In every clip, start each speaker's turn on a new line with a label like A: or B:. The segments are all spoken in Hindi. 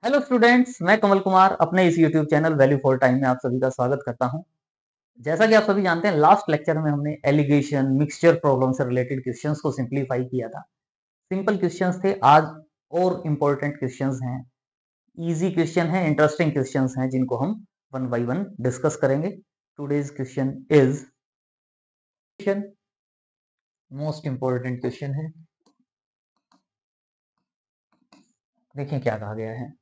A: हेलो स्टूडेंट्स, मैं कमल कुमार अपने इस YouTube channel value for time में आप सभी का स्वागत करता हूं। जैसा कि आप सभी जानते हैं, लास्ट लेक्चर में हमने एलिगेशन मिक्सचर प्रॉब्लम से रिलेटेड क्वेश्चंस को सिंपलीफाई किया था। सिंपल क्वेश्चंस थे। आज और इम्पोर्टेंट क्वेश्चंस हैं, इजी क्वेश्चन हैं, इंटरेस्टिंग क्वेश्चंस हैं, जिनको हम वन बाय वन डिस्कस करेंगे। Today's question is most important question है। देखिए क्या कहा गया है,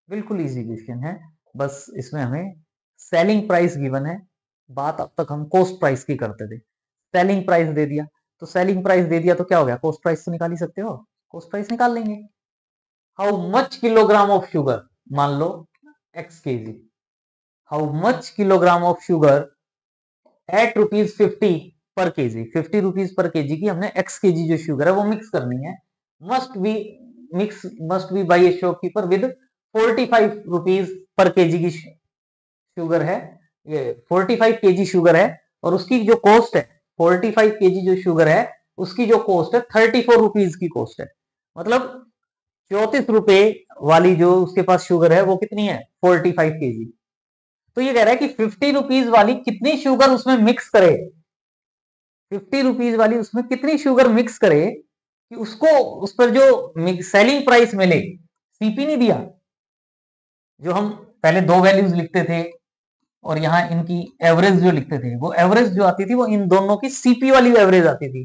A: बिल्कुल इजी क्वेश्चन है। बस इसमें हमें सेलिंग प्राइस गिवन है। बात अब तक हम कॉस्ट प्राइस की करते थे। सेलिंग प्राइस दे दिया तो सेलिंग प्राइस दे दिया तो क्या हो गया, कॉस्ट प्राइस तो निकाल ही सकते हो, कॉस्ट प्राइस निकाल लेंगे। How much kilogram of sugar, मान लो x kg, how much kilogram of sugar at ₹50 per KG, ₹50 per KG की हमने एक्स केजी जो शुगर है वो मिक्स करनी है। Must be must be by A shopkeeper with ₹45 पर केजी की शुगर है। ये 45 केजी शुगर है और उसकी जो कॉस्ट है, 45 केजी जो शुगर है उसकी जो कॉस्ट है ₹34 की कॉस्ट है। मतलब ₹34 वाली जो उसके पास शुगर है वो कितनी है, 45 केजी। तो ये कह रहा है कि ₹50 वाली कितनी शुगर उसमें मिक्स करे, ₹50 वाली उसमें कितनी शुगर मिक्स करे कि उसको उस पर जो सेलिंग प्राइस मिले। सीपी नहीं दिया, जो हम पहले दो वैल्यूज लिखते थे और यहाँ इनकी एवरेज जो लिखते थे, वो एवरेज जो आती थी वो इन दोनों की सीपी वाली एवरेज आती थी,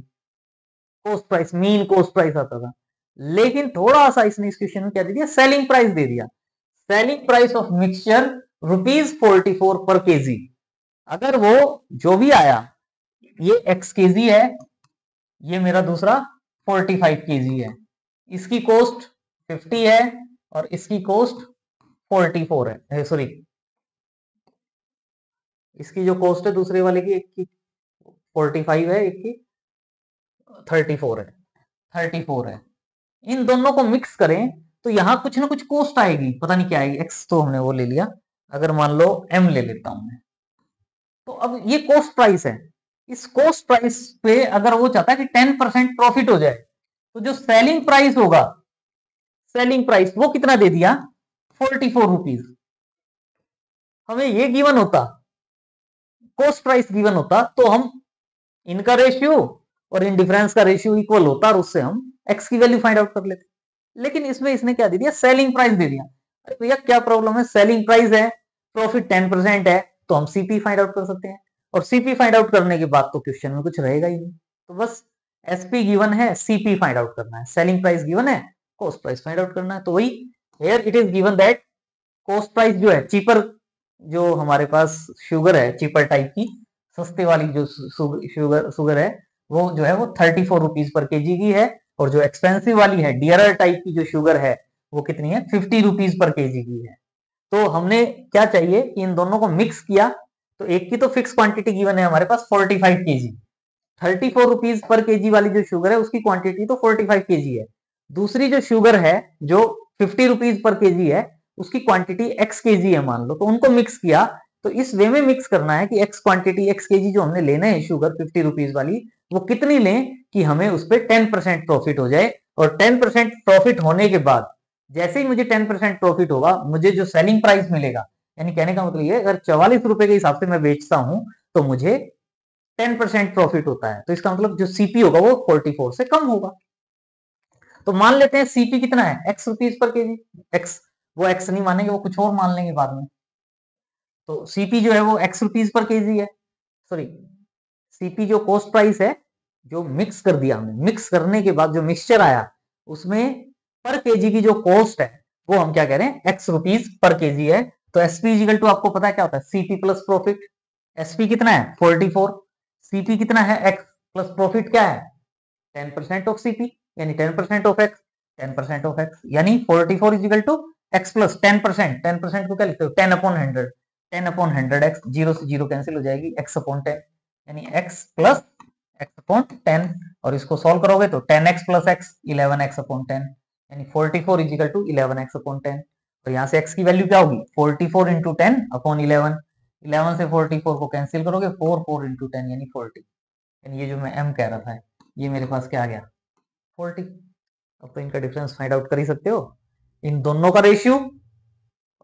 A: cost price, mean cost price आता था। लेकिन थोड़ा सा इसने इस क्वेश्चन में क्या दे दिया, सेलिंग प्राइस दे दिया। सेलिंग प्राइस ऑफ मिक्सचर ₹44 पर केजी। अगर वो जो भी आया, ये एक्स केजी है, ये मेरा दूसरा 45 केजी है, इसकी कॉस्ट 50 है और इसकी कॉस्ट 44 है, सॉरी इसकी जो कॉस्ट है दूसरे वाले की, एक की 45 है, एक की 34 है, 34 है। इन दोनों को मिक्स करें तो यहां कुछ ना कुछ कॉस्ट आएगी, पता नहीं क्या आएगी। एक्स तो हमने वो ले लिया, अगर मान लो एम ले लेता हूं मैं, तो अब ये कॉस्ट प्राइस है। इस कॉस्ट प्राइस पे अगर वो चाहता है कि 10% प्रॉफिट हो जाए, तो जो सेलिंग प्राइस होगा, सेलिंग प्राइस वो कितना दे दिया, ₹44। हमें ये गिवन होता, कॉस्ट प्राइस गिवन होता, तो हम इनका रेशियो और इन डिफरेंस का रेशियो इक्वल होता और उससे हम एक्स की वैल्यू फाइंड आउट कर लेते। लेकिन इसमें इसने क्या दे दिया, सेलिंग प्राइस दे दिया। अरे भैया क्या प्रॉब्लम है, सेलिंग प्राइस है, प्रॉफिट 10% है, तो हम सीपी फाइंड आउट कर सकते हैं। और सीपी फाइंड आउट करने के बाद तो क्वेश्चन में कुछ रहेगा ही नहीं। तो बस एसपी गिवन है, सीपी फाइंड आउट करना है, सेलिंग प्राइस गिवन है, कॉस्ट प्राइस फाइंड आउट करना है। तो वही here it is given that cost price जो है चीपर, जो हमारे पास शुगर है चीपर टाइप की, सस्ते वाली जो शुगर है, वो जो है वो ₹34 पर केजी की है। और जो एक्सपेंसिव वाली है डियरर टाइप की जो शुगर है, वो कितनी है, ₹50 पर केजी की है। तो हमने क्या चाहिए कि इन दोनों को मिक्स किया, तो एक की तो फिक्स क्वांटिटी गिवन है हमारे पास 45 केजी, ₹34 पर केजी वाली जो शुगर है उसकी क्वांटिटी तो 45 केजी है। दूसरी जो शुगर है जो ₹50 पर केजी है, उसकी क्वांटिटी एक्स केजी है मान लो, तो उनको मिक्स किया। तो इस वे में मिक्स करना है कि एक्स क्वांटिटी, एक्स केजी जो हमने लेना है शुगर ₹50 वाली, वो कितनी लें कि हमें उस पर 10% प्रॉफिट हो जाए। और 10% प्रॉफिट होने के बाद, जैसे ही मुझे 10% प्रॉफिट होगा, मुझे जो सेलिंग प्राइस मिलेगा, यानी कहने का मतलब ये, अगर ₹44 के हिसाब से मैं बेचता हूं, तो मुझे 10% प्रॉफिट होता है। तो इसका मतलब जो सीपी होगा वो 44 से कम होगा। तो मान लेते हैं सीपी कितना है, x rupees per KG. X, वो एक्स नहीं मानेंगे, वो कुछ और मान लेंगे बाद में। तो सीपी जो है वो एक्स रुपीज पर केजी है, सॉरी सीपी जो कॉस्ट प्राइस है, जो मिक्स कर दिया हमने, मिक्स करने के बाद जो मिक्सचर आया, उसमें पर केजी की जो कॉस्ट है, वो हम क्या कह रहे हैं, एक्स रुपीज पर केजी है। तो एसपी इजिकल टू, आपको पता है क्या होता है, सीपी प्लस प्रॉफिट। एसपी कितना है, 44, सीपी कितना है, एक्स, प्लस प्रॉफिट क्या है, 10% ऑफ सीपी, यानी 10% ऑफ एक्स, 10% ऑफ एक्स, यानी 44 इजिकल टू एक्स प्लस 10%। 10% को क्या लिखते हो, 10/100, 10/100 एक्स, जीरो से जीरो कैंसिल हो जाएगी, एक्स अपॉन 10, यानी एक्स प्लस एक्स अपॉन 10। और इसको सॉल्व करोगे तो 10x plus x 11x upon 10, यानी 44 इजिकल टू 11x अपॉन 10। तो यहाँ से x की वैल्यू क्या होगी, 44 इंटू 10 अपॉन 11, 11 से 44 को कैंसिल करोगे, 4 इंटू 10 यानी 40, यानी ये जो मैं m कह रहा था, ये मेरे पास क्या आ गया, 40। अब तो इनका डिफरेंस फाइंड आउट कर ही सकते हो, इन दोनों का रेशियो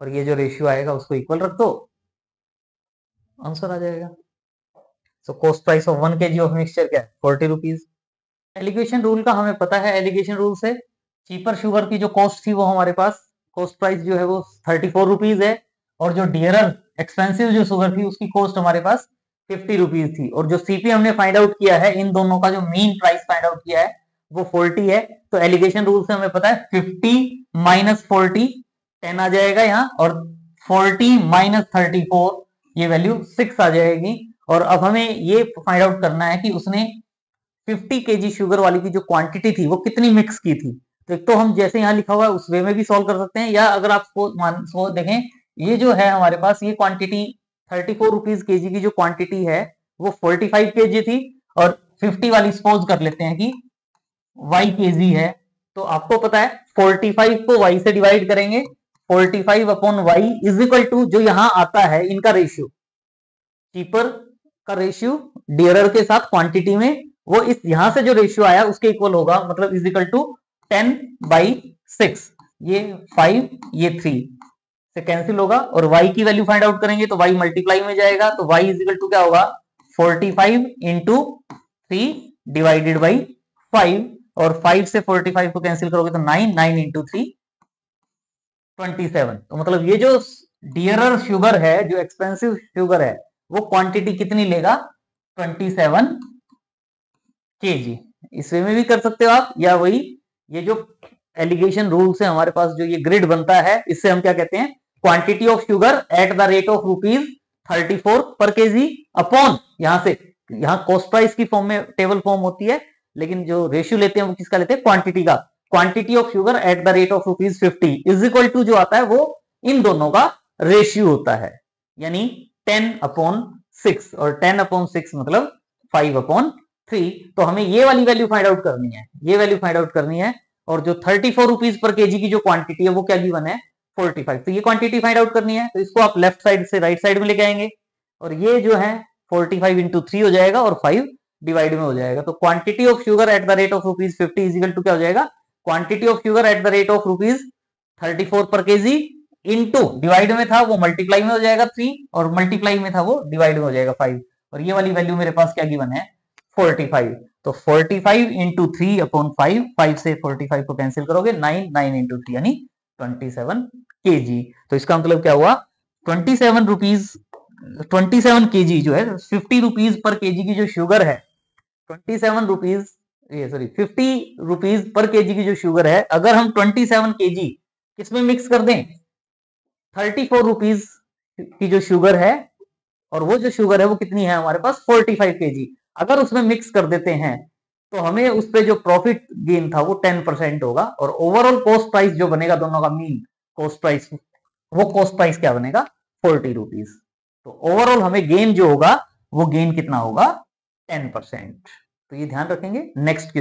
A: और ये जो रेशियो आएगा उसको इक्वल रख दो, आंसर आ जाएगा। So cost price of 1 kg of mixture क्या है, 40 रुपीज। एलिगेशन रूल का हमें पता है, एलिगेशन रूल से चीपर शुगर की जो कॉस्ट थी वो हमारे पास कॉस्ट प्राइस जो है वो 34 रुपीज है, और जो डियरर एक्सपेंसिव जो शुगर थी उसकी कॉस्ट हमारे पास 50 रुपीज थी, और जो सीपी हमने फाइंड आउट किया है, इन दोनों का जो मीन प्राइस फाइंड आउट किया है वो 40 है। तो एलिगेशन रूल से हमें पता है 50 माइनस 40 10 आ जाएगा यहाँ, और 40 माइनस 34 ये वैल्यू 6 आ जाएगी। और अब हमें ये फाइंड आउट करना है कि उसने 50 केजी शुगर वाली की जो क्वांटिटी थी वो कितनी मिक्स की थी। तो एक तो हम जैसे यहाँ लिखा हुआ है उस वे में भी सॉल्व कर सकते हैं, या अगर आप देखें, ये जो है हमारे पास ये क्वांटिटी 34 रुपीज केजी की जो क्वांटिटी है वो 45 केजी थी, और 50 वाली सपोज कर लेते हैं कि y केजी है। तो आपको पता है 45 को y से डिवाइड करेंगे, 45 upon y is equal to जो यहां आता है इनका रेशियो, चीपर का रेशियो डियरर के साथ क्वांटिटी में, वो इस यहां से जो रेशियो आया उसके इक्वल होगा, मतलब इज इक्वल टू 10/6। ये 5 ये 3 से कैंसिल होगा, और y की वैल्यू फाइंड आउट करेंगे तो y मल्टीप्लाई में जाएगा, तो y इज इक्वल टू क्या होगा 45 इंटू 3 डिवाइडेड बाई 5, और 5 से 45 को कैंसिल करोगे तो 9, 9 इंटू 3 27। तो मतलब ये जो डियरर शुगर है, जो एक्सपेंसिव शुगर है, वो क्वांटिटी कितनी लेगा 27 केजी। इस वे में भी कर सकते हो आप, या वही ये जो एलिगेशन रूल से हमारे पास जो ये ग्रिड बनता है, इससे हम क्या कहते हैं, quantity of sugar at the rate of ₹34 per KG upon, यहां से यहां कॉस्ट प्राइस की फॉर्म में टेबल फॉर्म होती है, लेकिन जो रेशियो लेते हैं वो किसका लेते हैं, क्वांटिटी का। Quantity of sugar at the rate of ₹50 is equal to जो आता है वो इन दोनों का रेशियो होता है, यानी 10/6, और 10/6 मतलब 5/3। तो हमें ये वाली वैल्यू फाइंड आउट करनी है, ये वैल्यू फाइंड आउट करनी है, और जो 34 रुपीज पर केजी की जो क्वांटिटी है वो क्या गिवन है 45। तो ये क्वांटिटी फाइंड आउट करनी है, तो इसको आप लेफ्ट साइड से राइट साइड में लेके आएंगे, और ये जो है 45 इंटू 3 हो जाएगा, और 5 डिवाइड में हो जाएगा। तो quantity of sugar at the rate of ₹50 is equal to क्या हो जाएगा, quantity of sugar at the rate of ₹34 per KG into divide में था वो मल्टीप्लाई में हो जाएगा 3, और मल्टीप्लाई में था वो डिवाइड में हो जाएगा 5, और ये वाली वैल्यू मेरे पास क्या गिवन है 45। तो 45 इंटू 3 अपॉन 5, 5 से 45 को कैंसिल करोगे 9, 9 इंटू 3 यानी 27 केजी। तो इसका मतलब क्या हुआ 27 रुपीज, 27 केजी जो है 50 रुपीज पर केजी की जो शुगर है, 27 रुपीज, ये सॉरी 50 रुपीज पर केजी की जो शुगर है, अगर हम 27 केजी किसमें मिक्स कर दें 34 रुपीज की जो शुगर है, और वो जो शुगर है वो कितनी है हमारे पास 45 केजी, अगर उसमें मिक्स कर देते हैं तो हमें उस पे जो प्रॉफिट गेन था वो 10% होगा, और ओवरऑल कॉस्ट प्राइस जो बनेगा दोनों का मीन कॉस्ट प्राइस, वो कॉस्ट प्राइस क्या बनेगा 40 रुपीज। तो ओवरऑल हमें गेन जो होगा वो गेन कितना होगा 10%। तो ये ध्यान रखेंगे। नेक्स्ट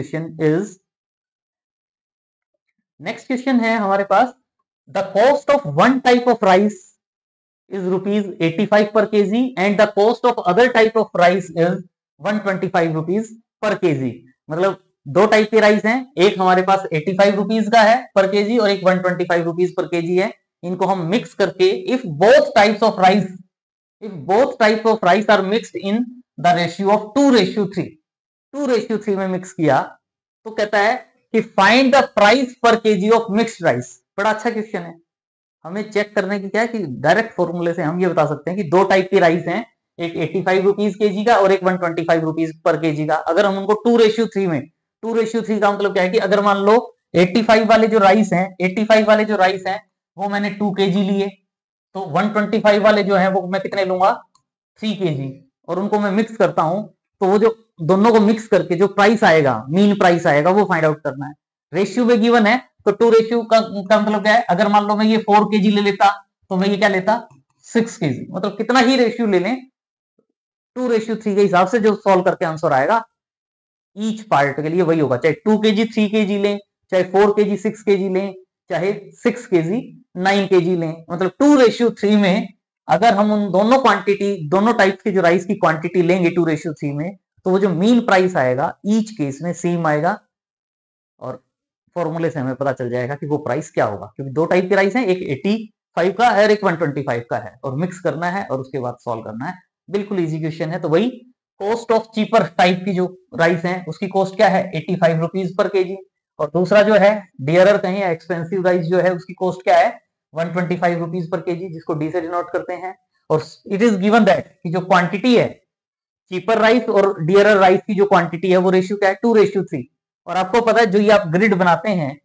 A: क्वेश्चन है हमारे पास, the cost of one type of rice is ₹85 per kg and the cost of other type of rice is 125 rupees per kg। मतलब दो टाइप के राइस हैं, एक हमारे पास 85 रुपीज का है पर केजी, और एक 125 रुपीज पर केजी है। इनको हम मिक्स करके if both types of rice are mixed in the ratio of 2:3 में मिक्स किया, तो कहता है कि find the price per kg of mixed rice. बड़ा अच्छा क्वेश्चन है। हमें चेक करने की क्या है कि डायरेक्ट फॉर्मूले से हम ये बता सकते हैं कि दो टाइप की राइस हैं, एक 85 रुपीज केजी का और एक 125 रुपीज पर केजी का। अगर हम उनको 2:3 में, 2:3 का मतलब क्या है कि अगर मान लो 85 वाले जो राइस हैं, 85 वाले जो राइस हैं वो मैंने 2 केजी लिए, तो 125 वाले जो है वो मैं कितने लूंगा 3 केजी, और उनको मैं मिक्स करता हूं, तो वो जो दोनों को मिक्स करके जो प्राइस आएगा, मीन प्राइस आएगा, वो फाइंड आउट करना है। रेशियो में गिवन है, तो 2 का मतलब क्या है, अगर मान लो मैं ये 4 केजी ले लेता तो मैं ये क्या लेता 6 केजी, मतलब कितना ही रेशियो ले लें 2:3 के हिसाब से जो सॉल्व करके आंसर आएगा ईच पार्ट के लिए वही होगा, चाहे 2 केजी 3 केजी लें, चाहे 4 केजी 6 केजी लें, चाहे 6 केजी 9 केजी लें, मतलब 2:3 में अगर हम उन दोनों क्वांटिटी, दोनों टाइप की जो राइस की क्वांटिटी लेंगे 2:3 में, तो वो जो मीन प्राइस आएगा ईच केस में सेम आएगा, और फॉर्मूले से हमें पता चल जाएगा कि वो प्राइस क्या होगा, क्योंकि दो टाइप के राइस हैं, एक 125 का है और एक 125 का है, और मिक्स करना है और उसके बाद सॉल्व करना है। बिल्कुल इजी क्वेश्चन है। तो वही कॉस्ट ऑफ चीपर टाइप की जो राइस है उसकी कॉस्ट क्या है 85 रुपीज पर केजी, और दूसरा जो है डियरर कहीं या एक्सपेंसिव राइस जो है उसकी कॉस्ट क्या है 125 रुपीज पर केजी, जिसको डी से डिनोट करते हैं। और इट इज गिवन दैट कि जो क्वांटिटी है चीपर राइस और डियरर राइस की जो क्वांटिटी है वो रेशियो क्या है 2:3। और आपको पता है जो ये आप ग्रिड बनाते हैं,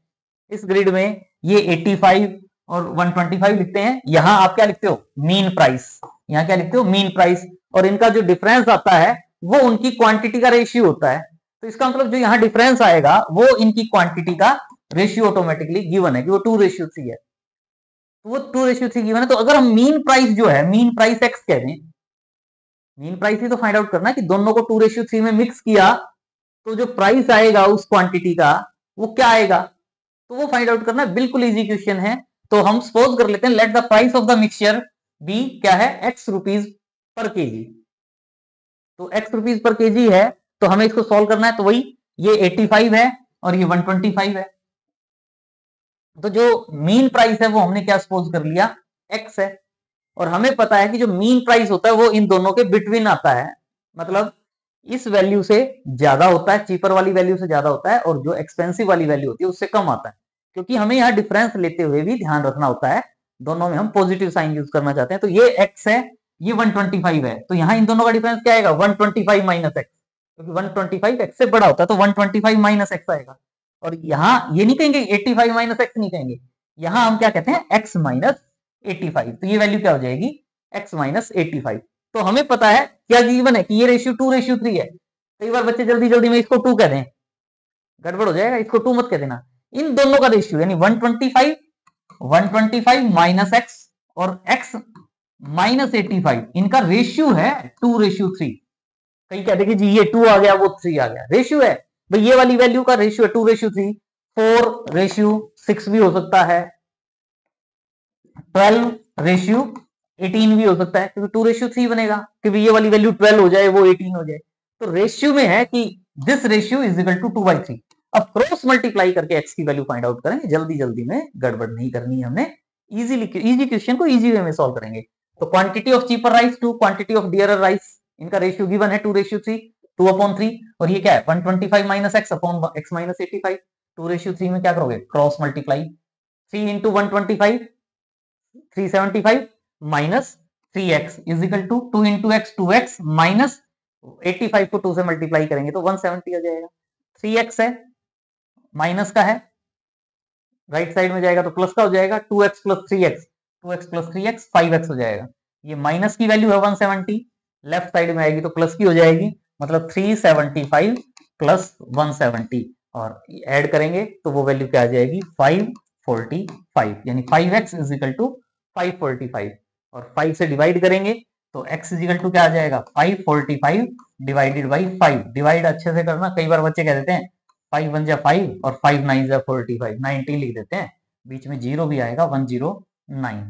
A: इस ग्रिड में ये 85 और 125 लिखते हैं, यहां आप क्या लिखते हो मीन प्राइस, यहां क्या लिखते हो मीन प्राइस, और इनका जो डिफरेंस आता है वो उनकी क्वांटिटी का रेशियो होता है। तो इसका मतलब जो यहाँ डिफरेंस आएगा वो इनकी क्वांटिटी का रेशियो ऑटोमेटिकली गिवन है कि वो 2:3 है। तो वो 2:3 गिवन है। तो अगर हम मीन प्राइस जो है मीन प्राइस एक्स कह दें, मीन प्राइस ही तो फाइंड आउट करना है कि दोनों को 2:3 में मिक्स किया तो जो प्राइस आएगा उस क्वांटिटी का वो क्या आएगा, तो वो फाइंड आउट करना है। बिल्कुल इजी क्वेश्चन है। तो हम सपोज कर लेते हैं let the price of the mixture be क्या है x रुपीज पर केजी। तो x रुपीज पर केजी है, तो हमें इसको सॉल्व करना है। तो वही ये 85 है और ये 125 है। तो जो मीन प्राइस है वो हमने क्या सपोज कर लिया x है, और हमें पता है कि जो मीन प्राइस होता है वो इन दोनों के बिटवीन आता है, मतलब इस वैल्यू से ज्यादा होता है, चीपर वाली वैल्यू से ज्यादा होता है, और जो एक्सपेंसिव वाली वैल्यू होती है उससे कम आता है। क्योंकि हमें यहाँ डिफरेंस लेते हुए भी ध्यान रखना होता है, दोनों में हम पॉजिटिव साइन यूज करना चाहते हैं। तो ये x है, ये 125 है, तो यहाँ इन दोनों का डिफरेंस क्या आएगा 125 माइनस एक्स, क्योंकि 125 x से बड़ा होता है तो 125 माइनस एक्स आएगा। और यहाँ ये नहीं कहेंगे 85 माइनस एक्स नहीं कहेंगे, यहाँ हम क्या कहते हैं x माइनस 85। तो ये वैल्यू क्या हो जाएगी x माइनस 85। तो हमें पता है क्या गिवन है कि ये रेशियो 2:3 है। कई बार बच्चे जल्दी जल्दी में इसको 2 कह दें, गड़बड़ हो जाएगा, इसको 2 मत कह देना। इन दोनों का रेशियो यानी 125 माइनस एक्स और x माइनस 85 इनका रेशियो है 2:3। कहीं कहते कि जी ये 2 आ गया वो 3 आ गया, रेशियो है भाई, ये वाली वैल्यू का रेशियो है 2:3। 4:6 भी हो सकता है, 12:18 भी हो सकता है, क्योंकि 2:3 बनेगा, क्योंकि ये वाली वैल्यू 12 हो जाए वो 18 हो जाए। तो रेशियो में है कि this ratio is equal to 2/3। अब क्रॉस मल्टीप्लाई करके x की वैल्यू फाइंड आउट करेंगे, जल्दी जल्दी में गड़बड़ नहीं करनी है हमने, इजी क्वेश्चन को इजी वे में सॉल्व करेंगे। तो quantity of cheaper rice to quantity of dearer rice, इनका रेशियो गिवन है 2:3, 2/3, और ये क्या है 125 minus x upon x minus 85। 2:3 में क्या करोगे cross multiply, 3 into 125 375 minus 3x is equal to 2 into x 2x minus 85 को 2 से मल्टीप्लाई करेंगे तो 170 आ जाएगा। 3x है माइनस का है, राइट साइड में जाएगा तो प्लस का हो जाएगा, 2x plus 3x 2x plus 3x 5x हो जाएगा। ये माइनस की वैल्यू है 170, लेफ्ट साइड में आएगी तो प्लस की हो जाएगी, मतलब 375 प्लस 170, और ऐड करेंगे तो वो वैल्यू क्या आ जाएगी 545, यानी 5x इज इक्वल टू 545, और 5 से डिवाइड करेंगे तो x इज इक्वल टू क्या आ जाएगा 545 डिवाइडेड बाई 5। डिवाइड अच्छे से करना, कई बार बच्चे कह देते हैं 5 1 जा 5 और 5 9 जा 45, 90 लिख देते हैं, बीच में जीरो भी आएगा 109।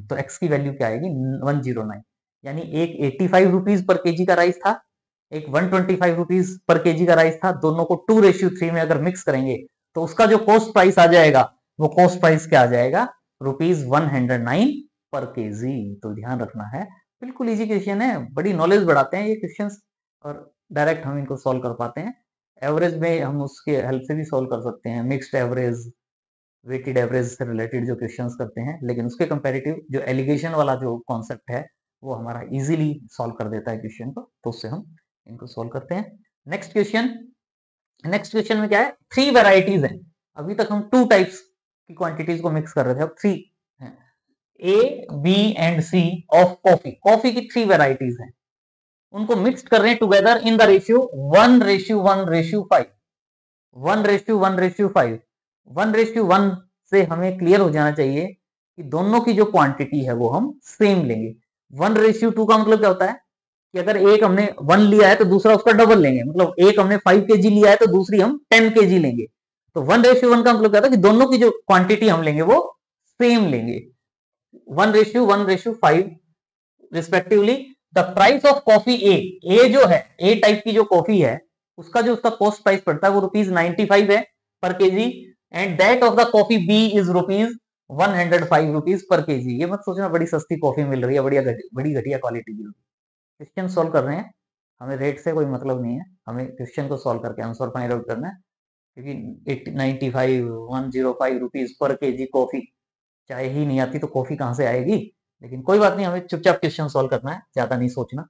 A: तो x की वैल्यू क्या आएगी 109, यानी एक 85 रुपीज पर केजी का राइस था, एक 125 रुपीज पर केजी का राइस था, दोनों को 2:3 में अगर मिक्स करेंगे तो उसका जो कॉस्ट प्राइस आ जाएगा वो कॉस्ट प्राइस क्या आ जाएगा ₹109 पर केजी। तो ध्यान रखना है, बिल्कुल इजी क्वेश्चन है, बड़ी नॉलेज बढ़ाते हैं ये क्वेश्चंस, और डायरेक्ट हम इनको सॉल्व कर पाते हैं। एवरेज में हम उसके हेल्प से भी सॉल्व कर सकते हैं, मिक्स्ड एवरेज वेटेड एवरेज से रिलेटेड जो क्वेश्चंस करते हैं, लेकिन उसके कंपैरेटिव जो एलिगेशन वाला जो कॉन्सेप्ट है वो हमारा इजीली सॉल्व कर देता है क्वेश्चन को, तो उससे हम इनको सॉल्व करते हैं। नेक्स्ट क्वेश्चन में क्या है 3 वेराइटीज हैं, अभी तक हम 2 टाइप्स की क्वांटिटीज को मिक्स कर रहे थे, अब 3 हैं, A B and C of coffee की 3 वेराइटीज हैं, उनको मिक्स कर रहे हैं टुगेदर इन द रेशियो 1:1:5। 1:1:5 1:1 से हमें क्लियर हो जाना चाहिए कि दोनों की जो क्वांटिटी है वो हम सेम लेंगे। 1:2 का मतलब क्या होता है कि अगर एक हमने 1 लिया है तो दूसरा उसका डबल लेंगे, मतलब एक हमने 5 kg लिया है तो दूसरी हम 10 kg लेंगे। तो 1:1 का मतलब क्या होता है कि दोनों की जो क्वांटिटी हम लेंगे वो सेम लेंगे, 1:1:5 respectively. The price of coffee A जो है ए टाइप की जो कॉफी है उसका जो उसका कॉस्ट प्राइस पड़ता है वो ₹95 है per KG, and that of the coffee B is 105 rupees per KG. ये मत सोचना बड़ी सस्ती कॉफी मिल रही है, बड़ी घटिया क्वालिटी की। क्वेश्चन सॉल्व कर रहे हैं, हमें रेट से कोई मतलब नहीं है, हमें क्वेश्चन को सॉल्व करके आंसर फाइंड आउट करना है। क्योंकि 95 105 रुपीज पर केजी कॉफी, चाय ही नहीं आती तो कॉफी कहाँ से आएगी। लेकिन कोई बात नहीं, हमें चुपचाप क्वेश्चन सॉल्व करना है, ज्यादा नहीं सोचना।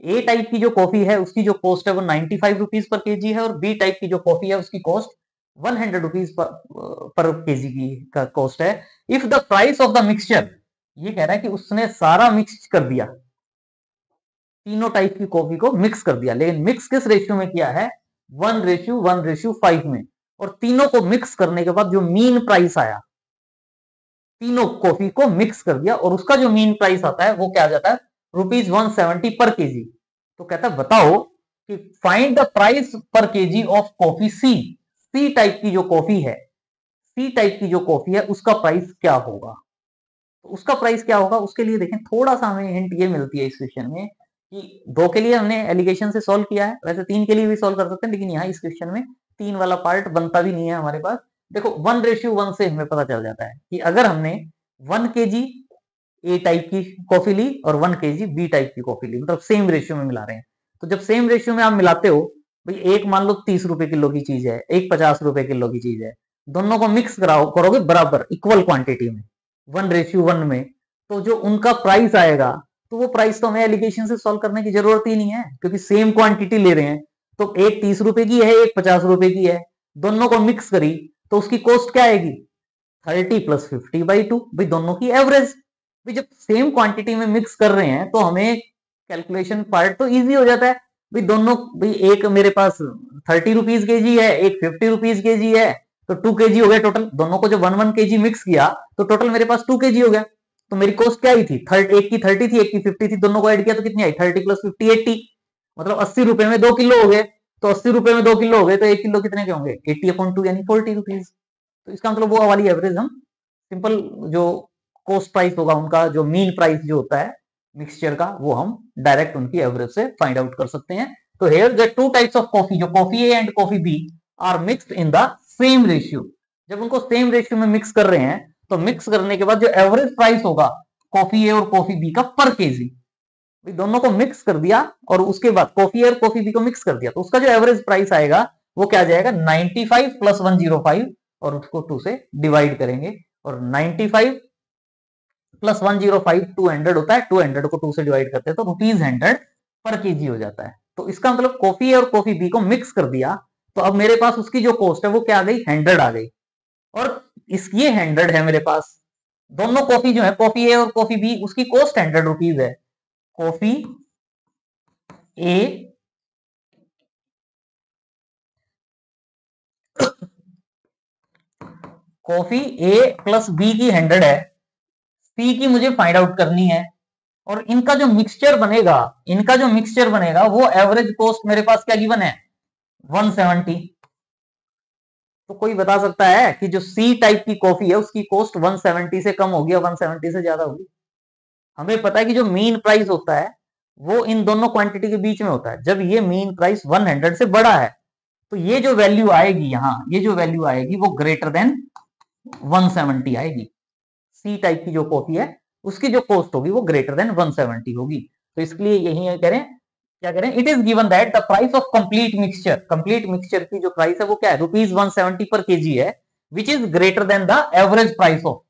A: ए टाइप की जो कॉफी है उसकी जो कॉस्ट है वो 95 रुपीज पर केजी है, और बी टाइप की जो कॉफी है उसकी कॉस्ट 100 रुपीज पर केजी की का कॉस्ट है। If the price of the mixture, ये कह रहा है कि उसने सारा मिक्स कर दिया, तीनों टाइप की कॉफी को मिक्स कर दिया, लेकिन मिक्स किस रेशियो में किया है, 1:1:5 में। और तीनों को मिक्स करने के बाद जो मीन प्राइस आया, तीनों कॉफी को मिक्स कर दिया और उसका जो मीन प्राइस आता है वो क्या आ जाता है, ₹170 पर केजी। तो कहता है बताओ कि find the price per kg of coffee C. C type की जो कॉफी है, सी टाइप की जो कॉफी है उसका प्राइस क्या होगा। तो उसका प्राइस क्या होगा, उसके लिए देखें थोड़ा सा हमें हिंट ये मिलती है इस क्वेश्चन में कि 2 के लिए हमने एलिगेशन से सॉल्व किया है, वैसे 3 के लिए भी सॉल्व कर सकते हैं, लेकिन यहाँ इस क्वेश्चन में 3 वाला पार्ट बनता भी नहीं है हमारे पास। देखो 1:1 से हमें पता चल जाता है कि अगर हमने 1 केजी ए टाइप की कॉफी ली और 1 केजी बी टाइप की कॉफी ली, मतलब सेम रेशियो में मिला रहे हैं। तो जब सेम रेशियो में आप मिलाते हो, भाई एक मान लो 30 रुपए किलो की चीज है, एक 50 रुपए किलो की चीज है, दोनों को मिक्स करोगे बराबर इक्वल क्वांटिटी में 1:1 में, तो जो उनका प्राइस आएगा, तो वो प्राइस तो हमें एलिगेशन से सॉल्व करने की जरूरत ही नहीं है, क्योंकि सेम क्वांटिटी ले रहे हैं। तो एक 30 रुपए की है, एक 50 रुपए की है, दोनों को मिक्स करी तो उसकी कॉस्ट क्या आएगी, 30 + 50/2, भाई दोनों की एवरेज। भाई जब सेम क्वांटिटी में मिक्स कर रहे हैं तो हमें कैलकुलेशन पार्ट तो इजी हो जाता है। भाई दोनों, भाई एक मेरे पास 30 रुपीज केजी है, एक 50 रुपीज केजी है, तो 2 केजी हो गया टोटल। दोनों को जब 1 केजी मिक्स किया तो टोटल मेरे पास 2 केजी हो गया। तो मेरी कॉस्ट क्या ही थी, एक की 30 थी, एक की 50 थी, दोनों को ऐड किया तो कितनी आई, 30 + 50 80, मतलब 80 रुपए में 2 किलो हो गए। तो 80 रुपए में 2 किलो हो गए तो 1 किलो कितने के होंगे, 80/2 यानी 40 रुपीज। तो इसका मतलब वो वाली एवरेज हम सिंपल जो कॉस्ट प्राइस होगा उनका, जो मीन प्राइस जो होता है मिक्सचर का, वो हम डायरेक्ट उनकी एवरेज से फाइंड आउट कर सकते हैं। तो here the 2 types of coffee, जो coffee A and coffee B are mixed in the same ratio. जब उनको सेम रेशियो में मिक्स कर रहे हैं तो मिक्स करने के बाद जो एवरेज प्राइस होगा कॉफी ए और कॉफी बी का पर केजी, दोनों को मिक्स कर दिया और उसके बाद कॉफी ए और कॉफी बी को मिक्स कर दिया, तो उसका जो एवरेज प्राइस आएगा वो क्या आ जाएगा, 95 + 105, और उसको 2 से डिवाइड करेंगे। और 95 + 105 200 होता है, 200 को 2 से डिवाइड करते हैं तो ₹100 पर केजी हो जाता है। तो इसका मतलब कॉफी ए और कॉफी बी को मिक्स कर दिया, तो अब मेरे पास उसकी जो कॉस्ट है वो क्या आ गई, 100 आ गई। और इस ये 100 है मेरे पास, दोनों कॉफी जो है कॉफी ए और कॉफी बी, उसकी कॉस्ट 100 रुपीज है। Coffee A coffee A plus B की 100 है, सी की मुझे फाइंड आउट करनी है, और इनका जो मिक्सचर बनेगा, वो एवरेज कॉस्ट मेरे पास क्या गिवन है, 170। तो कोई बता सकता है कि जो सी टाइप की कॉफी है उसकी कॉस्ट 170 से कम होगी या 170 से ज्यादा होगी। हमें पता है कि जो मीन प्राइस होता है वो इन दोनों क्वांटिटी के बीच में होता है। जब ये मीन प्राइस 100 से बड़ा है तो ये जो वैल्यू आएगी यहाँ, ये जो वैल्यू आएगी वो ग्रेटर देन 170 आएगी। सी टाइप की जो कॉफी है उसकी जो कॉस्ट होगी वो ग्रेटर देन 170 होगी। तो इसके लिए यही करें, क्या करें, it is given that the price of complete mixture की जो प्राइस है वो क्या है, ₹170 पर केजी है, which is greater than the average price of,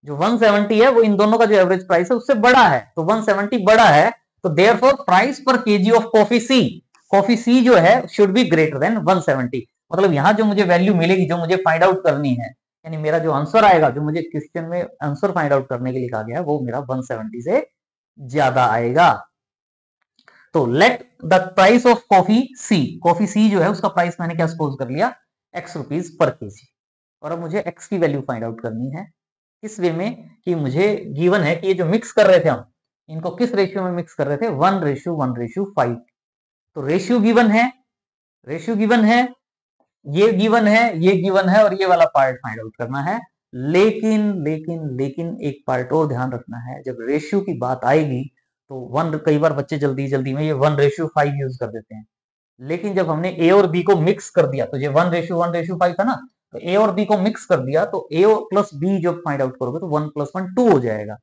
A: जो 170 है वो इन दोनों का जो एवरेज प्राइस है उससे बड़ा है, तो 170 बड़ा है, तो therefore price per kg of coffee C जो है शुड बी ग्रेटर देन 170। मतलब यहां जो मुझे वैल्यू मिलेगी, जो मुझे फाइंड आउट करनी है, यानी मेरा जो आंसर आएगा, जो मुझे क्वेश्चन में आंसर फाइंड आउट करने के लिए कहा गया है, वो मेरा 170 से ज्यादा आएगा। तो let the price of coffee C जो है उसका प्राइस मैंने क्या सपोज कर लिया, x रुपीज पर केजी। और अब मुझे x की वैल्यू फाइंड आउट करनी है किस वे में, कि मुझे गिवन है कि ये जो मिक्स कर रहे थे हम, इनको किस रेशियो में मिक्स कर रहे थे, 1:1:5। तो रेशियो गिवन है, ये गिवन है, ये गिवन है, और ये वाला पार्ट फाइंड आउट करना है। लेकिन एक पार्ट और ध्यान रखना है, जब रेशियो की बात आएगी तो कई बार बच्चे जल्दी में ये 1:5 यूज कर देते हैं, लेकिन जब हमने ए और बी को मिक्स कर दिया तो ये 1:1:5 था ना, तो ए और बी को मिक्स कर दिया तो ए प्लस बी जब फाइंड आउट करोगे तो 1 + 1 2 हो जाएगा।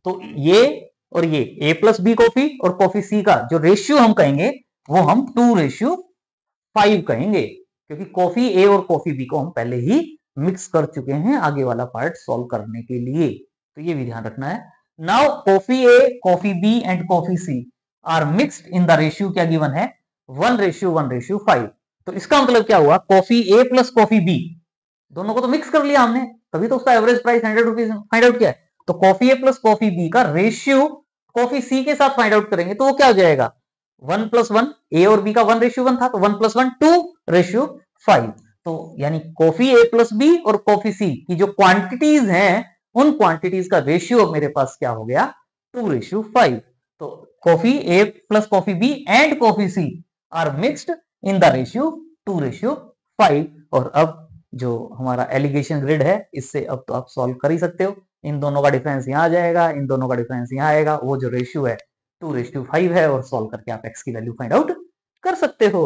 A: तो ये और ये ए प्लस बी कॉफी और कॉफी सी का जो रेशियो हम कहेंगे वो हम 2:5 कहेंगे, क्योंकि कॉफी ए और कॉफी बी को हम पहले ही मिक्स कर चुके हैं आगे वाला पार्ट सॉल्व करने के लिए। तो ये भी ध्यान रखना है। Now coffee A, coffee B and coffee C are mixed in the ratio क्या गिवन है 1:1:5। तो इसका मतलब क्या हुआ, coffee A plus coffee B दोनों को तो मिक्स कर लिया हमने, तभी तो उसका average price 100 rupees find out किया है। तो coffee A plus coffee B का रेशियो कॉफी सी के साथ फाइंड आउट करेंगे तो वो क्या हो जाएगा 1 + 1, ए और बी का 1:1 था तो 1 + 1 2:5। तो यानी कॉफी ए प्लस बी और कॉफी सी की जो क्वांटिटीज हैं उन क्वांटिटीज का रेशियो मेरे पास क्या हो गया 2:5। तो coffee A plus coffee B and coffee C are mixed in the ratio 2:5। और अब जो हमारा एलिगेशन ग्रिड है इससे अब तो आप सॉल्व कर ही सकते हो। इन दोनों का डिफरेंस यहां आ जाएगा, इन दोनों का डिफरेंस यहां आएगा, वो जो रेशियो है 2:5 है और सॉल्व करके आप एक्स की वैल्यू फाइंड आउट कर सकते हो।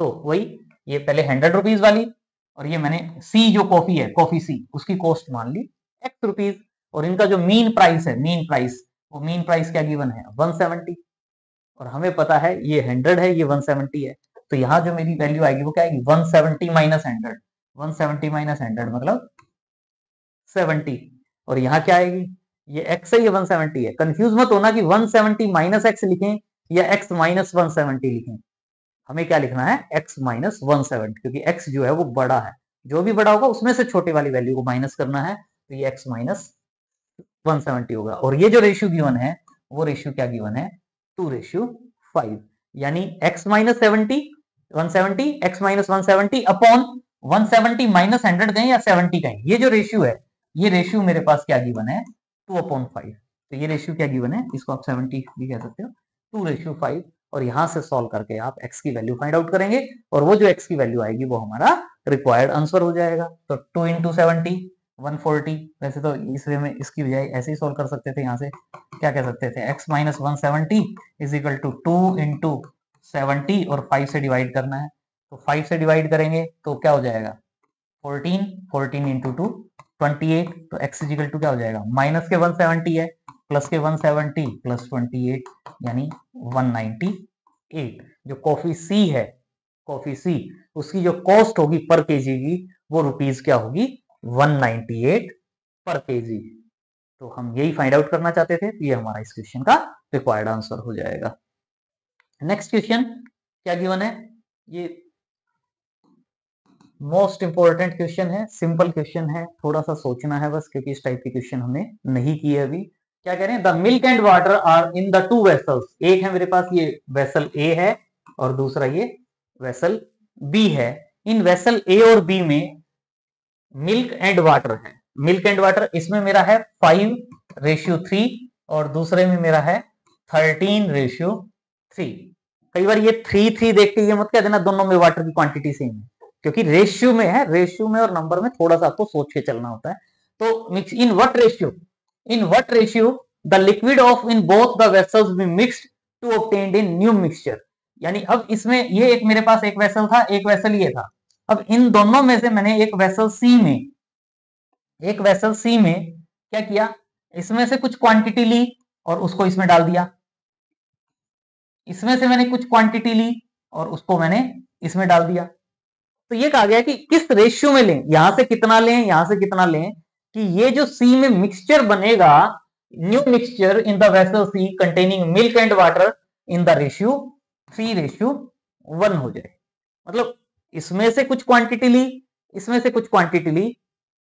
A: तो वही ये पहले 100 रुपीज वाली और ये मैंने सी जो कॉफी है कॉफी सी उसकी कॉस्ट मान ली एक्स रुपीज और इनका जो मीन प्राइस है मीन प्राइस वो मीन प्राइस क्या गिवन है 170 और हमें पता है ये 100 है ये 170 है। तो यहाँ जो मेरी वैल्यू आएगी वो क्या आएगी 170 - 100, 170 - 100 मतलब 70 और यहाँ क्या आएगी ये x है ये 170 है। कंफ्यूज मत होना कि 170 - x लिखें या x - 170 लिखें, हमें क्या लिखना है x - 170 क्योंकि x जो है वो बड़ा है, जो भी बड़ा होगा उसमें से छोटे वाली वैल्यू को माइनस करना है तो ये x - 170 होगा। और ये जो रेशियो गिवन है वो रेशियो क्या गिवन है 2:5 यानी x - 70 170 x - 170 अपॉन 170 - 100 कहें या 70 कहें, ये जो रेशियो है ये रेशियो मेरे पास क्या गिवन है 2/5। तो ये रेशियो क्या गिवन है इसको आप 70 भी कह सकते हो 2:5 और यहां से सॉल्व करके आप x की वैल्यू फाइंड आउट करेंगे और वो जो x की वैल्यू आएगी वो हमारा रिक्वायर्ड आंसर हो जाएगा। तो 2 × 70 140। वैसे तो इस वे में इसकी बजाय ऐसे ही सॉल्व कर सकते थे, यहाँ से क्या कह सकते थे x - 170 = 2 × 70 और 5 से डिवाइड करना है तो 5 से डिवाइड करेंगे तो क्या हो जाएगा 14 14 × 2 28। तो x = क्या हो जाएगा माइनस के 170 है प्लस के 170 प्लस 28 यानी 198। जो कॉफी सी है कॉफी सी उसकी जो कॉस्ट होगी पर केजी की वो रुपीज क्या होगी 198 पर केजी। तो हम यही फाइंड आउट करना चाहते थे, ये हमारा इस क्वेश्चन का रिक्वायर्ड आंसर हो जाएगा। नेक्स्ट क्वेश्चन क्या गिवन है, ये मोस्ट इंपॉर्टेंट क्वेश्चन है, सिंपल क्वेश्चन है, थोड़ा सा सोचना है बस क्योंकि इस टाइप के क्वेश्चन हमने नहीं किए अभी। क्या कह रहे हैं the milk and water are in the 2 vessels. एक है मेरे पास ये वेसल ए है और दूसरा ये वेसल बी है। इन वेसल ए और बी में मिल्क एंड वाटर है, मिल्क एंड वाटर इसमें मेरा है 5:3 और दूसरे में मेरा है 13:3। कई बार ये 3 देख के ये मत कह देना दोनों में वाटर की क्वांटिटी सेम है क्योंकि रेशियो में है, रेशियो में और नंबर में थोड़ा सा आपको सोच के चलना होता है। तो mix in what ratio the liquid of in both the vessels be mixed to obtained in new mixture. यानी अब इसमें ये एक मेरे पास एक वेसल था एक वेसल ये था, अब इन दोनों में से मैंने एक वेसल सी में क्या किया इसमें से कुछ क्वांटिटी ली और उसको इसमें डाल दिया, इसमें से मैंने कुछ क्वांटिटी ली और उसको मैंने इसमें डाल दिया। तो ये कहा गया कि किस रेशियो में लें, यहां से कितना लें यहां से कितना लें कि ये जो सी में मिक्सचर बनेगा new mixture in the vessel C containing milk and water in the ratio 3:1 हो जाए। मतलब इसमें से कुछ क्वांटिटी ली इसमें से कुछ क्वांटिटी ली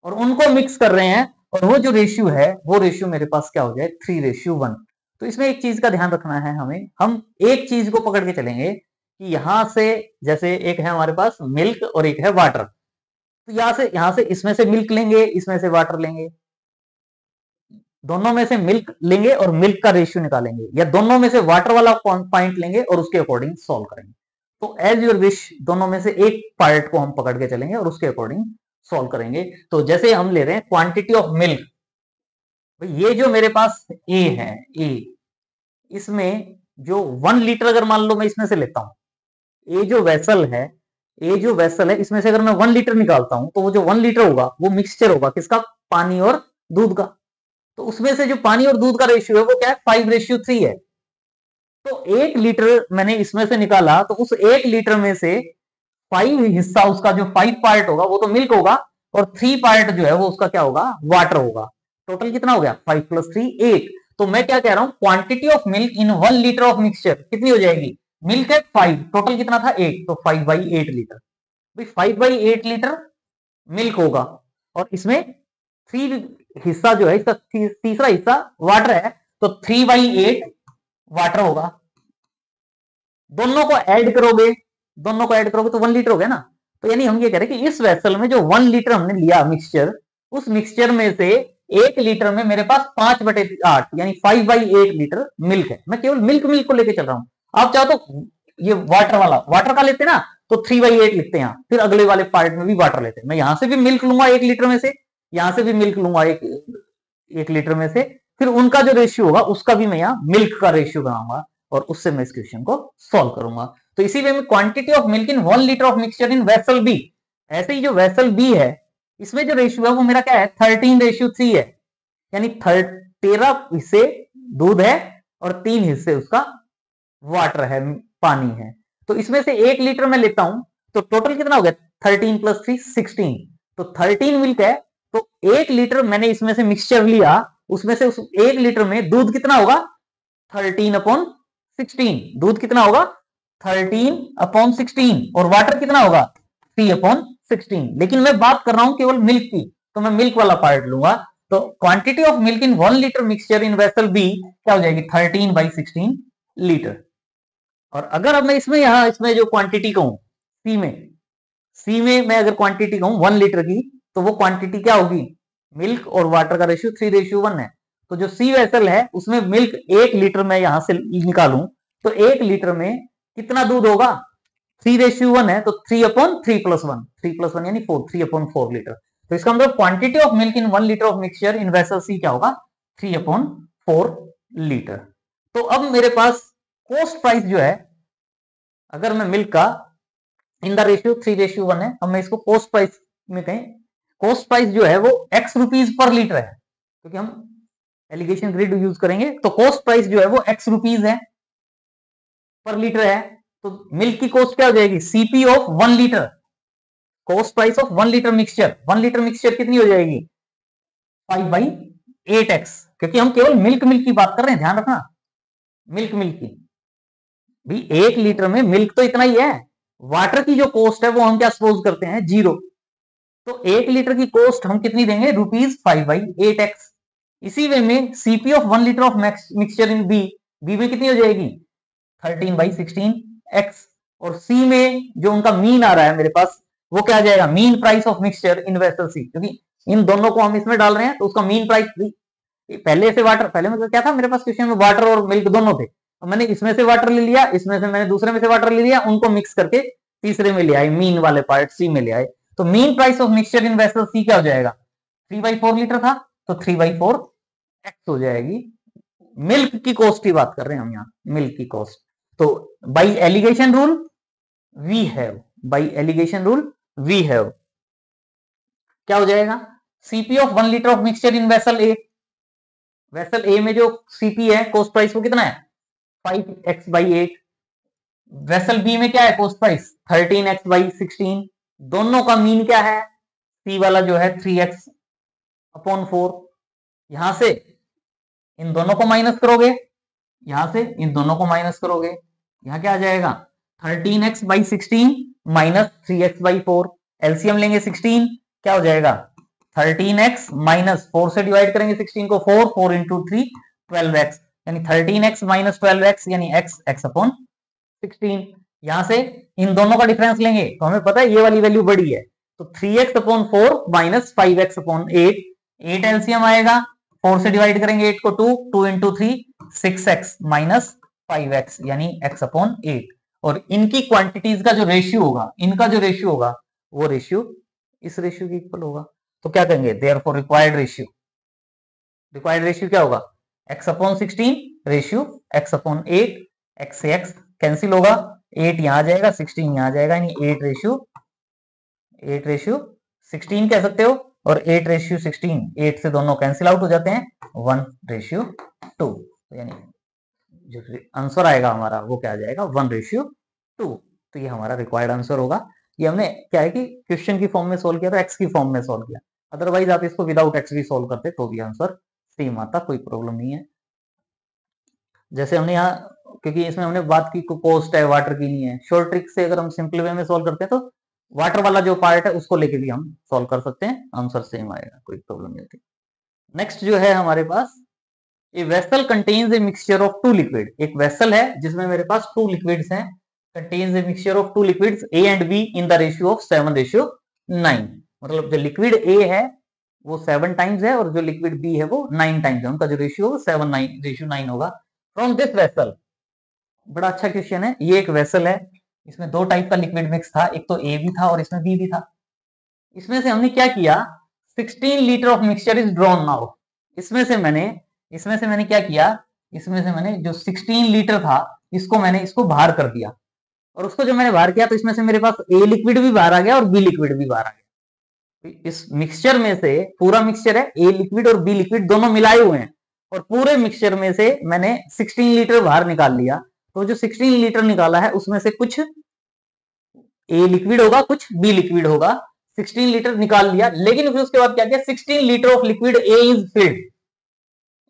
A: और उनको मिक्स कर रहे हैं और वो जो रेशियो है वो रेशियो मेरे पास क्या हो जाए 3:1। तो इसमें एक चीज का ध्यान रखना है हमें, हम एक चीज को पकड़ के चलेंगे कि यहां से जैसे एक है हमारे पास मिल्क और एक है वाटर, तो यहां से इसमें से मिल्क लेंगे इसमें से वाटर लेंगे, दोनों में से मिल्क लेंगे और मिल्क का रेशियो निकालेंगे या दोनों में से वाटर वाला पॉइंट लेंगे और उसके अकॉर्डिंग सॉल्व करेंगे। तो एज योर विश दोनों में से एक पार्ट को हम पकड़ के चलेंगे और उसके अकॉर्डिंग सॉल्व करेंगे। तो जैसे हम ले रहे हैं क्वांटिटी ऑफ मिल्क, ये जो मेरे पास ए है ए, इसमें जो 1 लीटर अगर मान लो मैं इसमें से लेता हूं, ये जो वेसल है ये जो वेसल है इसमें से अगर मैं 1 लीटर निकालता हूं तो वो जो 1 लीटर होगा वो मिक्सचर होगा किसका, पानी और दूध का। तो उसमें से जो पानी और दूध का रेशियो है वो क्या है, 5:3 है। तो 1 लीटर मैंने इसमें से निकाला, तो उस 1 लीटर में से 5 हिस्सा उसका जो 5 पार्ट होगा वो तो मिल्क होगा, और 3 पार्ट जो है वो उसका क्या होगा, वाटर होगा। टोटल कितना हो गया, 5 + 3 8। तो मैं क्या कह रहा हूं, quantity of milk in 1 litre of mixture कितनी हो जाएगी, मिल्क है 5, टोटल कितना था 8, तो 5/8 लीटर। भाई 5/8 लीटर मिल्क होगा, और इसमें 3 हिस्सा जो है, इसका तीसरा हिस्सा वाटर है, तो 3/8 वाटर होगा। दोनों को ऐड करोगे, दोनों को ऐड करोगे तो 1 लीटर हो गया ना। तो यानी हम ये कह रहे हैं कि इस वेसल में जो 1 लीटर हमने लिया मिक्सचर, उस मिक्सचर में से 1 लीटर में मेरे पास 5/8 यानी 5/8 लीटर मिल्क है। मैं केवल मिल्क मिल्क को लेके चल रहा हूं। आप चाहो तो ये वाटर वाला, वाटर का लेते ना तो 3/8 लिखते हैं, फिर अगले वाले पार्ट में भी वाटर लेते हैं। मैं यहां से भी मिल्क लूंगा 1 लीटर में से, यहां से भी मिल्क लूंगा 1 लीटर में से, फिर उनका जो रेशियो होगा उसका भी मैं यहाँ मिल्क का रेशियो बनाऊंगा, और उससे मैं इस क्वेश्चन को सॉल्व करूंगा। तो इसी वे में quantity of milk in 1 litre of mixture in vessel B, ऐसे ही जो वेसल बी है इसमें जो रेशियो है वो मेरा क्या है, 13:3 है। यानी 13 हिस्से दूध है और 3 हिस्से उसका वाटर है, पानी है। तो इसमें से 1 लीटर मैं लेता हूं तो टोटल कितना हो गया, 13 + 3 16। तो 13 मिल्क है, तो 1 लीटर मैंने इसमें से मिक्सचर लिया, उसमें से उस 1 लीटर में दूध कितना होगा, 13/16। दूध कितना होगा, 13/16, और वाटर कितना होगा, 3/16। लेकिन मैं बात कर रहा हूं केवल मिल्क की, तो मैं मिल्क वाला पार्ट लूंगा। तो quantity of milk in 1 litre mixture in vessel B क्या हो जाएगी, 13/16 लीटर। और अगर अब मैं इसमें यहां इसमें जो क्वांटिटी कहूं सी में मैं अगर क्वांटिटी कहूं 1 लीटर की, तो वो क्वांटिटी क्या होगी, मिल्क और वाटर का रेशियो 3:1 है। तो जो सी वेसल है उसमें मिल्क 1 लीटर मैं यहां से निकालूं, तो 1 लीटर में कितना दूध होगा, 3:1 है, तो 3/3 + 1, 3 + 1 यानी 4, 3/4 लीटर। तो इसका मतलब quantity of milk in 1 litre of mixture in vessel C क्या होगा, 3/4 लीटर। तो अब मेरे पास कॉस्ट प्राइस जो है, अगर मैं मिल्क का इन द रेशियो 3:1 है, अब मैं इसको कॉस्ट प्राइस में कहें, कॉस्ट प्राइस जो है वो x रुपीज पर लीटर है, क्योंकि हम एलिगेशन ग्रिड यूज करेंगे, तो कॉस्ट प्राइस जो है वो x रुपीज है पर लीटर है। तो मिल्क की कॉस्ट क्या हो जाएगी, CP of 1 litre, cost price of 1 litre mixture, 1 litre mixture कितनी हो जाएगी, 5/8x, क्योंकि हम केवल मिल्क मिल्क की बात कर रहे हैं, ध्यान रखना, मिल्क मिल्क की भी 1 लीटर में मिल्क तो इतना ही है, वाटर की जो कॉस्ट है वो हम क्या सपोज करते हैं, 0। तो 1 लीटर की कॉस्ट हम कितनी देंगे, ₹5/8x। इसी वे में CP of 1 litre of mixture in B में कितनी हो जाएगी, 13/16x। और सी में जो उनका मीन आ रहा है मेरे पास, वो क्या आ जाएगा, mean price of mixture in vessel C, क्योंकि इन दोनों को हम इसमें डाल रहे हैं, तो उसका मीन प्राइस, पहले से वाटर, पहले में क्या था मेरे पास क्वेश्चन में, वाटर और मिल्क दोनों थे, तो मैंने इसमें से वाटर ले लिया, इसमें से मैंने दूसरे में से वाटर ले लिया, उनको मिक्स करके तीसरे में ले आए, मीन वाले पार्ट सी में ले आए। तो mean price of mixture in vessel C क्या हो जाएगा, 3/4 लीटर था, तो 3/4x हो जाएगी। मिल्क की कॉस्ट की बात कर रहे हैं हम यहाँ, मिल्क की कॉस्ट। तो by alligation rule we have, by alligation rule we have क्या हो जाएगा, CP of 1 litre of mixture in vessel A, vessel A में जो सीपी है कॉस्ट प्राइस वो कितना है, 5x/8। वेसल बी में क्या है कॉस्ट प्राइस, 13x/16। दोनों का मीन क्या है, सी वाला जो है 3x/4। यहां से इन दोनों को माइनस करोगे, यहां से इन दोनों को माइनस करोगे, यहां क्या आ जाएगा, 13x/16 माइनस 3x/4। एलसीएम लेंगे 16, क्या हो जाएगा, 13x माइनस 4 से डिवाइड करेंगे 16 को, 4 4 इंटू 3 12x, यानी 13x माइनस 12x यानी x/16। यहां से इन दोनों का डिफरेंस लेंगे तो हमें पता है ये वाली वैल्यू बड़ी है, तो 3x/4 माइनस 5x/8, 8 एलसीएम आएगा, 4 से डिवाइड करेंगे 8 को, 2 2 इंटू 3 6x माइनस 5x यानी x/8। और इनकी क्वांटिटीज का जो रेशियो होगा, इनका जो रेशियो होगा वो रेशियो इस रेशियो के इक्वल होगा। तो क्या कहेंगे, देयरफॉर रिक्वायर्ड रेशियो क्या होगा, x/16 रेशियो x/8, x से x कैंसिल होगा, 8 यहाँ आ जाएगा, 16 यहाँ आ जाएगा, यानी 8:16 कह सकते हो। और 8:16, 8 से दोनों कैंसिल आउट हो जाते हैं, 1:2। यानी जो आंसर आएगा हमारा वो क्या आ जाएगा, 1:2। तो ये हमारा रिक्वायर्ड आंसर होगा। ये हमने क्या है कि क्वेश्चन की फॉर्म में सोल्व किया, तो एक्स की फॉर्म में सोल्व किया। अदरवाइज आप इसको विदाउट एक्स भी सोल्व करते तो भी आंसर सेम आता, कोई प्रॉब्लम नहीं है। जैसे हमने यहाँ, क्योंकि इसमें हमने बात की कोस्ट है, वाटर की नहीं है, शॉर्ट ट्रिक से अगर हम सिंपल वे में सोल्व करते हैं तो वाटर वाला जो पार्ट है उसको लेके भी हम सोल्व कर सकते हैं, आंसर सेम आएगा, कोई प्रॉब्लम नहीं होती। नेक्स्ट जो है हमारे पास, a vessel contains a mixture of two liquid. एक वेसल है जिसमें मेरे पास टू लिक्विड्स हैं, contains a mixture of two liquids A and B in the ratio of 7:9। मतलब जो लिक्विड ए है वो 7 टाइम्स है और जो लिक्विड बी है वो 9 टाइम्स है, उनका जो रेशियो 7:9 होगा। फ्रॉम दिस वेसल, बड़ा अच्छा क्वेश्चन है। ये एक वेसल है, इसमें दो टाइप का लिक्विड मिक्स था, एक तो ए भी था और इसमें बी भी था। इसमें से हमने क्या किया, 16 litre of mixture is drawn now. इसमें से मैंने क्या किया, इसमें से मैंने जो 16 लीटर था इसको बाहर कर दिया। और उसको जब मैंने बाहर किया तो इसमें से मेरे पास ए लिक्विड भी बाहर आ गया और बी लिक्विड भी बाहर आ गया। तो इस मिक्सचर में से, पूरा मिक्सचर है, ए लिक्विड और बी लिक्विड दोनों मिलाए हुए हैं, और पूरे मिक्सचर में से मैंने 16 लीटर बाहर निकाल लिया। तो जो 16 लीटर निकाला है उसमें से कुछ ए लिक्विड होगा, कुछ बी लिक्विड होगा। 16 लीटर निकाल लिया, लेकिन फिर उसके बाद क्या किया, 16 litre of liquid A is filled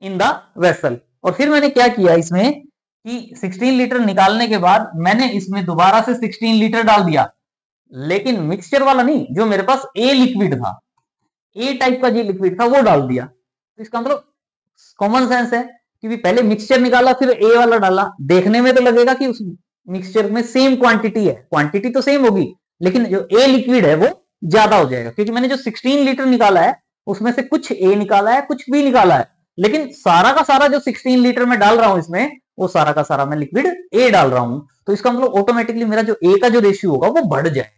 A: in the vessel. और फिर मैंने क्या किया इसमें कि 16 लीटर निकालने के बाद मैंने इसमें दोबारा से 16 लीटर डाल दिया, लेकिन मिक्सचर वाला नहीं, जो मेरे पास ए लिक्विड था, ए टाइप का जो लिक्विड था वो डाल दिया। तो इसका मतलब कॉमन सेंस है कि पहले मिक्सचर निकाला फिर ए वाला डाला। देखने में तो लगेगा कि उस मिक्सचर में सेम क्वांटिटी है, क्वांटिटी तो सेम होगी, लेकिन जो ए लिक्विड है वो ज्यादा हो जाएगा, क्योंकि मैंने जो 16 लीटर निकाला है उसमें से कुछ ए निकाला है, कुछ बी निकाला है, लेकिन सारा का सारा जो 16 लीटर में डाल रहा हूं इसमें, वो सारा का सारा मैं लिक्विड ए डाल रहा हूं। तो इसका मतलब ऑटोमेटिकली मेरा जो ए का जो रेशियो होगा वो बढ़ जाएगा।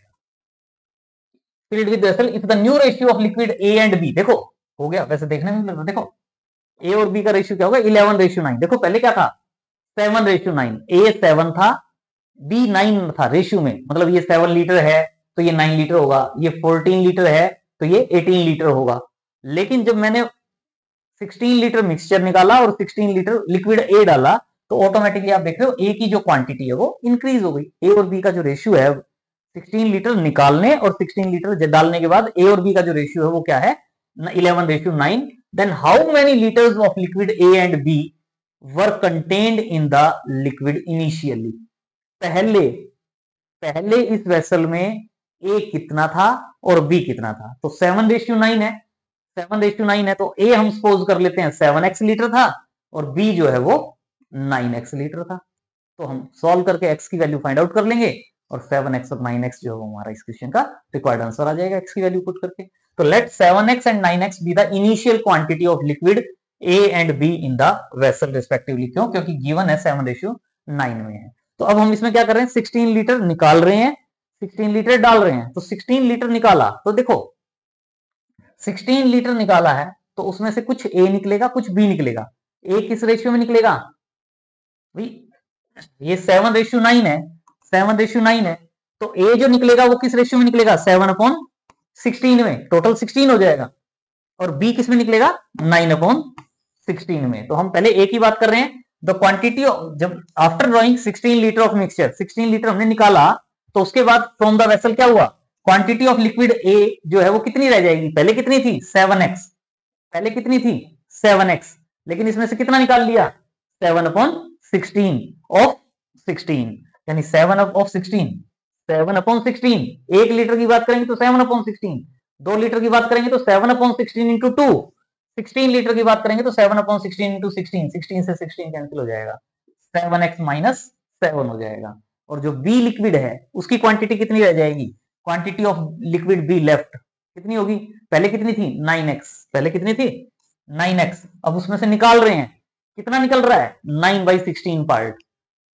A: Filled with vessel if the new ratio of liquid A and B, देखो हो गया, वैसे देखने में लग रहा, देखो ए और बी का रेशियो क्या होगा, 11:9। देखो पहले क्या था, 7:9। ए 7 था, बी 9 था रेशियो में, मतलब ये 7 लीटर है तो ये 9 लीटर होगा, ये 14 लीटर है तो ये 18 लीटर होगा। लेकिन जब मैंने 16 लीटर मिक्सचर निकाला और 16 लीटर लिक्विड ए डाला, तो ऑटोमेटिकली आप देख रहे हो ए की जो क्वांटिटी है वो इंक्रीज हो गई। ए और बी का जो रेशियो है 16 लीटर निकालने और 16 लीटर डालने के बाद ए और बी का जो रेशियो है वो क्या है, 11:9। then how many liters of liquid A and B were contained in the liquid initially? पहले इस वेसल में A कितना था और B कितना था, तो 7:9 है, 7:9 है, तो A हम सपोज कर लेते हैं 7x लीटर था और B जो है वो 9x लीटर था। तो हम सॉल्व करके x की वैल्यू फाइंड आउट कर लेंगे और 7x और 9x जो है हमारा इस क्वेश्चन का रिक्वायर्ड आंसर आ जाएगा x की वैल्यू पुट करके। तो let 7x and 9x be the initial quantity of liquid A and B in the vessel respectively. क्यों, क्योंकि गिवन है 7:9 में है। तो अब हम इसमें क्या कर रहे हैं, 16 लीटर निकाल रहे हैं, 16 लीटर डाल रहे हैं। तो 16 लीटर निकाला, तो देखो 16 लीटर निकाला है तो उसमें से कुछ A निकलेगा, कुछ B निकलेगा। A किस रेशियो में निकलेगा भाई, ये 7:9 है, 7:9 है, तो ए जो निकलेगा वो किस रेशियो में निकलेगा, 7/16 में, टोटल 16 हो जाएगा। और बी किस में निकलेगा, 9/16 में। तो हम पहले ए की बात कर रहे हैं, द क्वांटिटी जब after drawing 16 litre of mixture, 16 litre हमने निकाला, तो उसके बाद फ्रॉम द वेसल क्या हुआ, क्वांटिटी ऑफ लिक्विड ए जो है वो कितनी रह जाएगी, पहले कितनी थी 7x, पहले कितनी थी 7x, लेकिन इसमें से कितना निकाल लिया 7/16 ऑफ 16, यानी 7/16, 7/16। 1 लीटर की बात करेंगे तो 7/16, 2 लीटर की बात करेंगे तो 7/16 इंटू 2, 16 लीटर की बात करेंगे तो 7/16 इंटू 16, 16 से 16 कैंसिल हो जाएगा, 7x माइनस 7 हो जाएगा। और जो बी लिक्विड है उसकी क्वांटिटी कितनी रह जाएगी, quantity of liquid be left कितनी होगी, पहले कितनी थी 9x, पहले कितनी थी 9x, अब उसमें से निकाल रहे हैं, कितना निकल रहा है 9/16 पार्ट,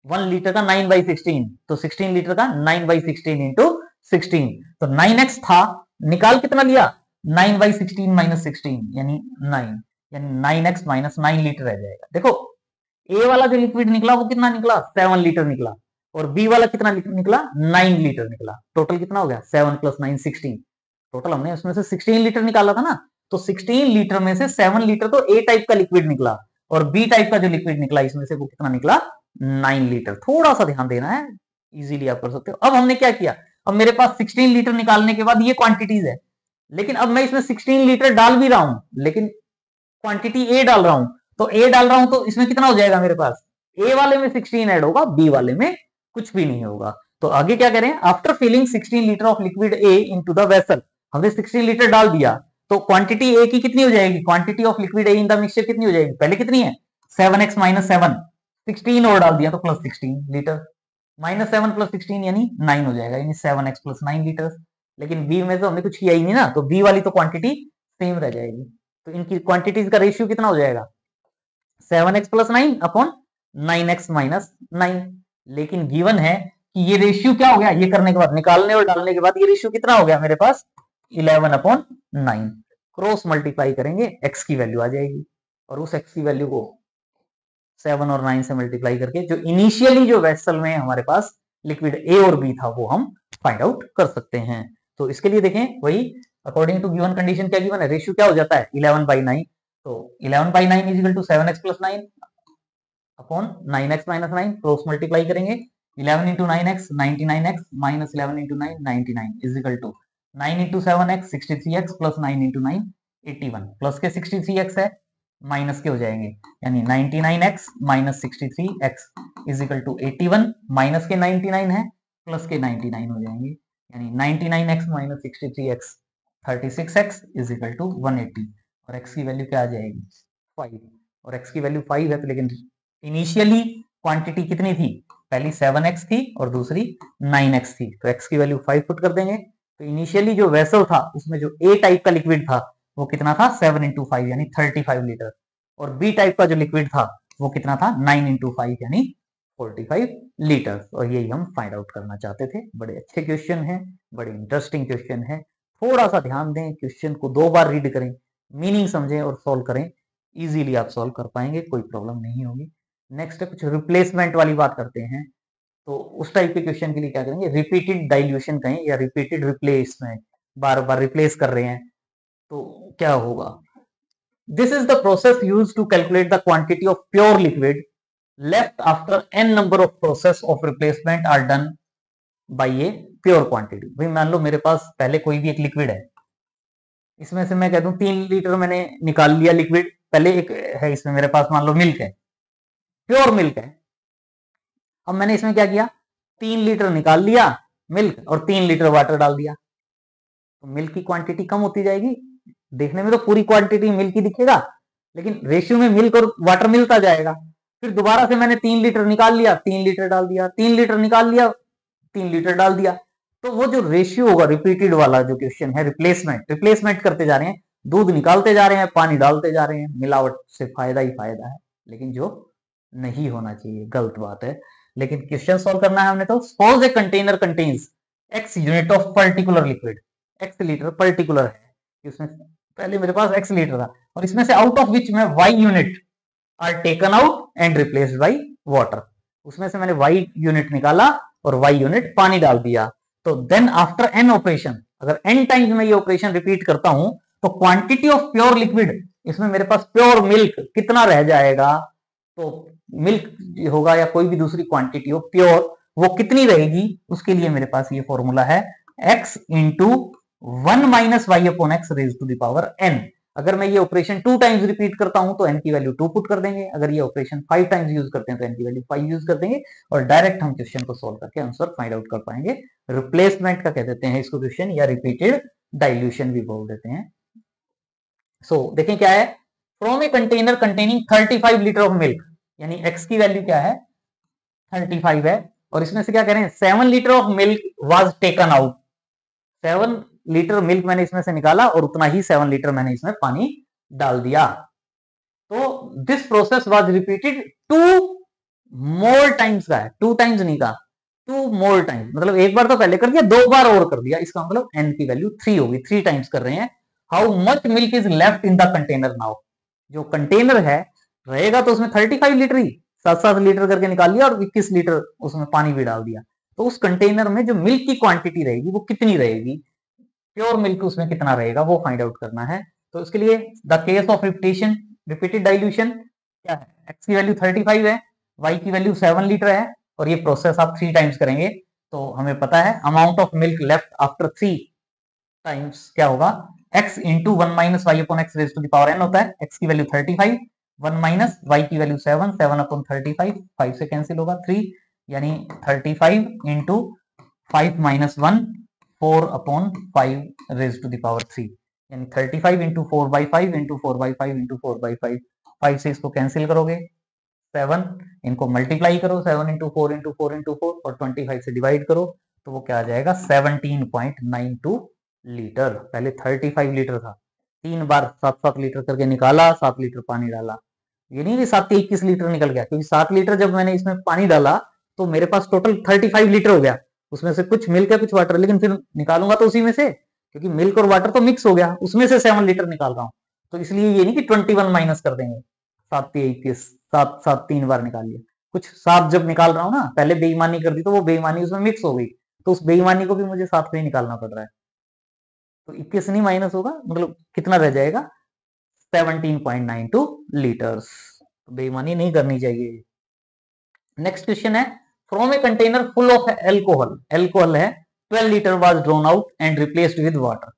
A: 1 लीटर का 9/16, तो 16 लीटर का 9/16 इंटू 16, तो 9x था, निकाल कितना लिया 9/16 माइनस 16 यानी 9, यानी 9x माइनस 9 लीटर रह जाएगा। देखो ए वाला जो लिक्विड निकला वो कितना निकला 7 लीटर निकला, और बी वाला कितना निकला 9 लीटर निकला। टोटल कितना हो गया 7 + 9 16। टोटल हमने उसमें से 16 लीटर निकाला था ना, तो 16 लीटर में से 7 लीटर तो ए टाइप का लिक्विड निकला और बी टाइप का जो लिक्विड निकला इसमें से वो कितना निकला 9 लीटर। थोड़ा सा ध्यान देना है, इजीली आप कर सकते हो। अब हमने क्या किया, अब मेरे पास 16 लीटर निकालने के बाद ये क्वांटिटीज है, लेकिन अब मैं इसमें 16 लीटर डाल भी रहा हूं, लेकिन क्वांटिटी ए डाल रहा हूं, तो ए डाल रहा हूं तो इसमें कितना हो जाएगा मेरे पास, ए वाले में 16 ऐड होगा, बी वाले में कुछ भी नहीं होगा। तो आगे क्या करें, after filling 16 litre of liquid A into the vessel, हमने 16 लीटर डाल दिया, तो क्वांटिटी ए की कितनी हो जाएगी, quantity of liquid A in the mixture कितनी हो जाएगी, पहले कितनी है 7x - 7, 16 और डाल दिया तो +16 लीटर, -7 + 16 यानी 9 हो जाएगा, यानी 7x + 9 लीटर। लेकिन बी में तो हमने कुछ किया ही नहीं ना, तो बी वाली तो क्वांटिटी सेम रह जाएगी। तो इनकी क्वांटिटीज का रेशियो कितना हो जाएगा 7x + 9 अपॉन 9x - 9। लेकिन गिवन है कि ये रेशियो क्या हो गया, ये करने के बाद निकालने और डालने के बाद ये रेशियो कितना हो गया मेरे पास 11/9। क्रॉस मल्टीप्लाई करेंगे x की वैल्यू आ जाएगी, और उस x की वैल्यू को 7 और 9 से मल्टीप्लाई करके जो इनिशियली जो वेसल में हमारे पास लिक्विड ए और बी था वो हम फाइंड आउट कर सकते हैं। तो इसके लिए देखें वही अकॉर्डिंग टू गिवन कंडीशन क्या गिवन है, रेशियो क्या हो जाता है 11/9। तो 11/9 = 7x + 9 upon 9x - 9, cross multiply करेंगे 11 × 9x 99x - 11 × 9 99 = 9 × 7x 63x + 9 × 9 81, plus के 63x है माइनस के हो जाएंगे, यानी 99x - 63x = 81, माइनस के 99 है प्लस के 99 हो जाएंगे, यानी 99x - 63x 36x = 180, और x की वैल्यू क्या आ जाएगी 5, और x की वैल्यू 5 है तो लेकिन इनिशियली क्वांटिटी कितनी थी, पहली 7x थी और दूसरी 9x थी, तो x की वैल्यू 5 पुट कर देंगे। तो इनिशियली जो वेसल था उसमें जो ए टाइप का लिक्विड था वो कितना था 7 × 5 यानी 35 लीटर, और बी टाइप का जो लिक्विड था वो कितना था 9 × 5 यानी 45 लीटर। और यही हम फाइंड आउट करना चाहते थे। बड़े अच्छे क्वेश्चन है, बड़े इंटरेस्टिंग क्वेश्चन है। थोड़ा सा ध्यान दें, क्वेश्चन को 2 बार रीड करें, मीनिंग समझें और सॉल्व करें, इजीली आप सॉल्व कर पाएंगे, कोई प्रॉब्लम नहीं होगी। नेक्स्ट कुछ रिप्लेसमेंट वाली बात करते हैं, तो उस टाइप के क्वेश्चन के लिए क्या करेंगे, रिपीटेड डाइल्यूशन कहें या रिपीटेड रिप्लेसमेंट, बार बार रिप्लेस कर रहे हैं तो क्या होगा। This is the process use to calculate the quantity of pure liquid left after n number of process of replacement are done by a pure quantity. भाई मान लो मेरे पास पहले कोई भी एक लिक्विड है, इसमें से मैं कह दूं 3 लीटर मैंने निकाल लिया लिक्विड, पहले एक है इसमें मेरे पास मान लो मिल्क है, प्योर मिल्क है। अब मैंने इसमें क्या किया 3 लीटर निकाल लिया मिल्क और 3 लीटर वाटर डाल दिया, तो मिल्क की क्वांटिटी कम होती जाएगी। देखने में तो पूरी क्वांटिटी मिल्क ही दिखेगा, लेकिन रेशियो में मिल्क और वाटर मिलता जाएगा। फिर दोबारा से मैंने 3 लीटर निकाल लिया, 3 लीटर डाल दिया, 3 लीटर निकाल लिया, 3 लीटर डाल दिया। तो वो जो रेशियो होगा रिपीटेड वाला जो क्वेश्चन है, रिप्लेसमेंट करते जा रहे हैं, दूध निकालते जा रहे हैं, पानी डालते जा रहे हैं, मिलावट से फायदा ही फायदा है, लेकिन जो नहीं होना चाहिए, गलत बात है। लेकिन क्वेश्चन सॉल्व करना है हमने, तो suppose a container contains x unit of particular liquid, x litre particular है, उसमें पहले मेरे पास x लीटर था और इसमें से आउट ऑफ विच में y unit are taken out and replaced by water, उसमें से मैंने y यूनिट निकाला और y यूनिट पानी डाल दिया। तो देन आफ्टर n ऑपरेशन, अगर n टाइम्स में ये ऑपरेशन रिपीट करता हूं तो क्वांटिटी ऑफ प्योर लिक्विड, इसमें मेरे पास प्योर मिल्क कितना रह जाएगा, तो मिल्क होगा या कोई भी दूसरी क्वांटिटी हो प्योर, वो कितनी रहेगी, उसके लिए मेरे पास ये फॉर्मूला है x × 1 - y/x raise to the power n। अगर मैं ये ऑपरेशन 2 टाइम्स रिपीट करता हूं तो n की वैल्यू 2 पुट कर देंगे, अगर ये ऑपरेशन 5 टाइम्स यूज करते हैं तो n की वैल्यू 5 यूज कर देंगे, और डायरेक्ट हम क्वेश्चन को सोल्व करके आंसर फाइंड आउट कर पाएंगे। रिप्लेसमेंट का कह देते हैं इसको क्वेश्चन, या रिपीटेड डाइल्यूशन भी बोल देते हैं। सो देखें क्या है, from a container containing 35 litre of milk, यानी x की वैल्यू क्या है 35 है, और इसमें से क्या करें 7 litre of milk was taken out, 7 litre milk मैंने इसमें से निकाला और उतना ही 7 लीटर मैंने इसमें पानी डाल दिया। तो this process was repeated 2 more times का है, 2 टाइम्स नहीं का 2 मोर टाइम्स, मतलब एक बार तो पहले कर दिया, 2 बार और कर दिया, इसका मतलब n की वैल्यू 3 होगी, 3 टाइम्स कर रहे हैं। How much milk is left in the container now, जो कंटेनर है रहेगा तो उसमें 35 लीटर ही, 7-7 लीटर करके निकाल लिया और 21 लीटर उसमें पानी भी डाल दिया, तो उस कंटेनर में जो मिल्क की क्वांटिटी रहेगी वो कितनी रहेगी, प्योर मिल्क उसमें कितना रहेगा वो फाइंड आउट करना है। तो इसके लिए the case of repeated dilution क्या है, x की वैल्यू 35 है, y की वैल्यू 7 लीटर है, और ये प्रोसेस आप 3 टाइम्स करेंगे तो हमें पता है amount of milk left after 3 times क्या होगा, x into 1 minus y upon x raise to the power n होता है। x की वैल्यू 35, 1 माइनस y की वैल्यू 7, 7 अपॉन 35, 5 से कैंसिल होगा 3, यानी 35 into 5 minus 1, 4 upon 5 raise to the power 3, यानी 35 into 4 by 5 into 4 by 5 into 4 by 5, 5 से इसको कैंसिल करोगे 7, इनको मल्टीप्लाई करो 7 इंटू 4 इंटू 4 इंटू 4 और 25 से डिवाइड करो तो वो क्या आ जाएगा 17.92 लीटर। पहले 35 लीटर था, 3 बार 7-7 लीटर करके निकाला, 7 लीटर पानी डाला, ये नहीं कि 7 के 21 लीटर निकल गया, क्योंकि 7 लीटर जब मैंने इसमें पानी डाला तो मेरे पास टोटल 35 लीटर हो गया, उसमें से कुछ मिल्क है कुछ वाटर, लेकिन फिर निकालूंगा तो उसी में से, क्योंकि मिल्क और वाटर तो मिक्स हो गया, उसमें से 7 लीटर निकाल रहा हूं, तो इसलिए ये नहीं कि 21 माइनस कर देंगे, 7 के 21, 7 7 3 बार निकाल लिया, कुछ 7 जब निकाल रहा हूं ना, पहले बेईमानी कर दी तो वो बेईमानी उसमें मिक्स हो गई, तो उस बेईमानी को भी मुझे 7 पे ही निकालना पड़ रहा है, तो 21 नहीं माइनस होगा, मतलब कितना रह जाएगा 17.92 लीटर्स, तो बेईमानी नहीं करनी चाहिए। नेक्स्ट क्वेश्चन है, from a container full of alcohol, alcohol है 12 litre was drawn out and replaced with water,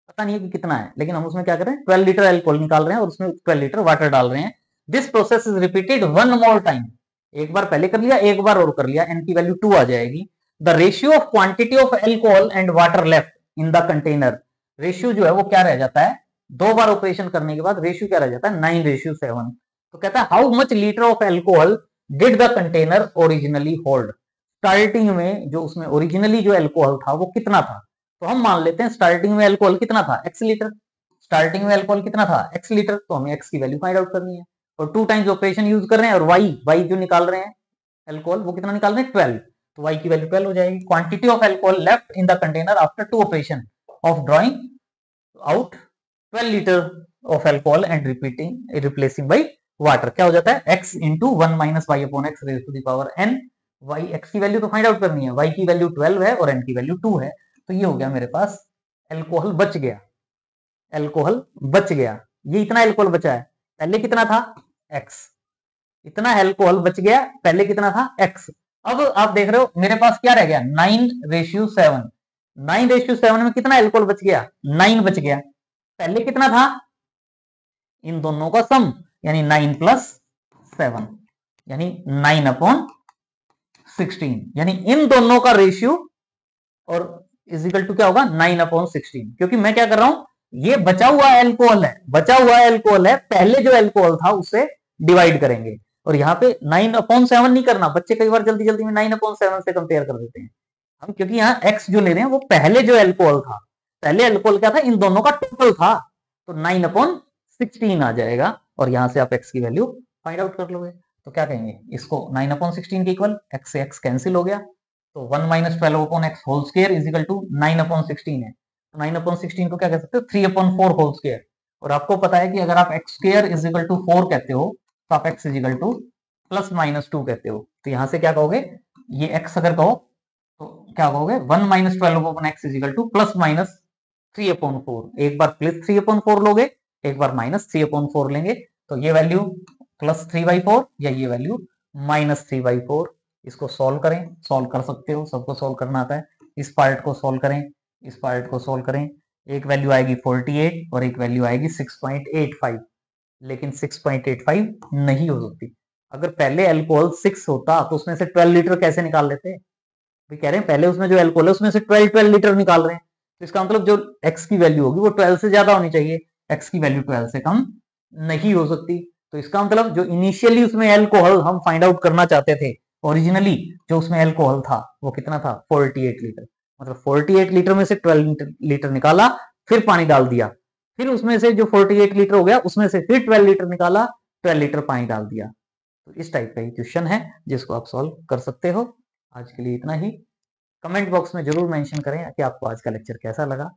A: पता नहीं है कि कितना है, लेकिन हम उसमें क्या कर रहे हैं 12 लीटर एल्कोहल निकाल रहे हैं और उसमें 12 लीटर वाटर डाल रहे हैं। This process is repeated 1 more time, एक बार पहले कर लिया एक बार और कर लिया, एन की वैल्यू 2 आ जाएगी। The ratio of quantity of alcohol and water left in the container, ratio जो है वो क्या रह जाता है, 2 बार ऑपरेशन करने के बाद रेशियो क्या रह जाता है 9:7। तो कहता है how much litre of alcohol did the container originally hold, starting में जो उसमें ओरिजिनली जो एल्कोहल था वो कितना था, तो हम मान लेते हैं स्टार्टिंग में एल्कोहल कितना था x लीटर, स्टार्टिंग में एल्कोहल कितना था x लीटर, तो हमें x की वैल्यू फाइंड आउट करनी है, और 2 टाइम्स ऑपरेशन यूज कर रहे हैं, और y जो निकाल रहे हैं एल्कोहल वो कितना निकाल रहे हैं 12, तो y की वैल्यू 12 हो जाएगी। Quantity of alcohol left in the container after 2 operation of drawing out 12 litre of alcohol and replacing by water, क्या हो जाता है x into 1 minus y upon x raise to the power n, y x की वैल्यू तो फाइंड आउट करनी है, y की वैल्यू 12 है और n की वैल्यू 2 है, तो ये हो गया मेरे पास एल्कोहल बच गया, एल्कोहल बच गया, ये इतना एल्कोहल बचा है, पहले कितना था x, इतना एल्कोहल बच गया, पहले कितना था x। अब आप देख रहे हो मेरे पास क्या रह गया 9:7, 9:7 में कितना एल्कोहल बच गया 9 बच गया, पहले कितना था इन दोनों का सम, यानी 9 प्लस 7, यानी 9/16, यानी इन दोनों का रेशियो और इजिकल टू क्या होगा 9/16, क्योंकि मैं क्या कर रहा हूं ये बचा हुआ एल्कोहल है, बचा हुआ एल्कोहल है, पहले जो एल्कोहल था उससे डिवाइड करेंगे, और यहाँ पे 9/7 नहीं करना, बच्चे कई बार जल्दी जल्दी में 9/7 से कंपेयर कर देते हैं हम, क्योंकि यहाँ x जो ले रहे हैं वो पहले जो एल्कोहल था, पहले एल्कोहल क्या था इन दोनों का टोटल था, तो 9/16 आ जाएगा, और यहां से आप x की वैल्यू फाइंड आउट कर लोगे, तो क्या कहेंगे इसको 9/16 के इक्वल, x से x कैंसिल हो गया, तो 1 minus 12 upon x whole square is equal to 9/16 है, तो 9/16 को क्या कह सकते हो 3/4 होल स्क्वायर, और आपको पता है कि अगर आप x square is equal to 4 कहते हो तो आप x is equal to plus minus 2 कहते हो, तो यहां से क्या कहोगे ये x अगर कहो तो क्या कहोगे 1 minus 12 upon x is equal to plus minus 3/4, एक बार प्लस 3/4 लोगे एक बार माइनस 3/4 लेंगे, तो ये वैल्यू प्लस 3/4 या ये वैल्यू माइनस 3/4, इसको सॉल्व करें, सॉल्व कर सकते हो, सबको सॉल्व करना आता है, इस पार्ट को सॉल्व करें, इस पार्ट को सॉल्व करें, एक वैल्यू आएगी 48 और एक वैल्यू आएगी 6.85, लेकिन 6.85 नहीं हो सकती, अगर पहले अल्कोहल 6 होता तो उसमें से 12 लीटर कैसे निकाल लेते, भी कह रहे हैं पहले उसमें जो एल्कोहल है उसमें से 12 लीटर निकाल रहे हैं, तो इसका मतलब जो x की वैल्यू होगी वो 12 से ज्यादा होनी चाहिए, x की वैल्यू 12 से कम नहीं हो सकती, तो इसका मतलब जो इनिशियली उसमें एल्कोहल हम फाइंड आउट करना चाहते थे, ओरिजिनली जो उसमें एल्कोहल था वो कितना था 48 लीटर, मतलब 48 लीटर में से 12 लीटर निकाला, फिर पानी डाल दिया, फिर उसमें से जो 48 लीटर हो गया उसमें से फिर 12 लीटर निकाला, 12 लीटर पानी डाल दिया, तो इस टाइप का ही क्वेश्चन है जिसको आप सॉल्व कर सकते हो। आज के लिए इतना ही, कमेंट बॉक्स में जरूर मेंशन करें कि आपको आज का लेक्चर कैसा लगा,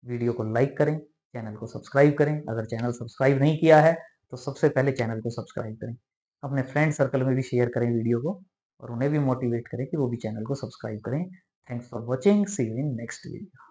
A: वीडियो को लाइक करें, चैनल को सब्सक्राइब करें, अगर चैनल सब्सक्राइब नहीं किया है तो सबसे पहले चैनल को सब्सक्राइब करें। अपने फ्रेंड सर्कल में भी शेयर करें वीडियो को और उन्हें भी मोटिवेट करें कि वो भी चैनल को सब्सक्राइब करें। Thanks for watching, see you in next video.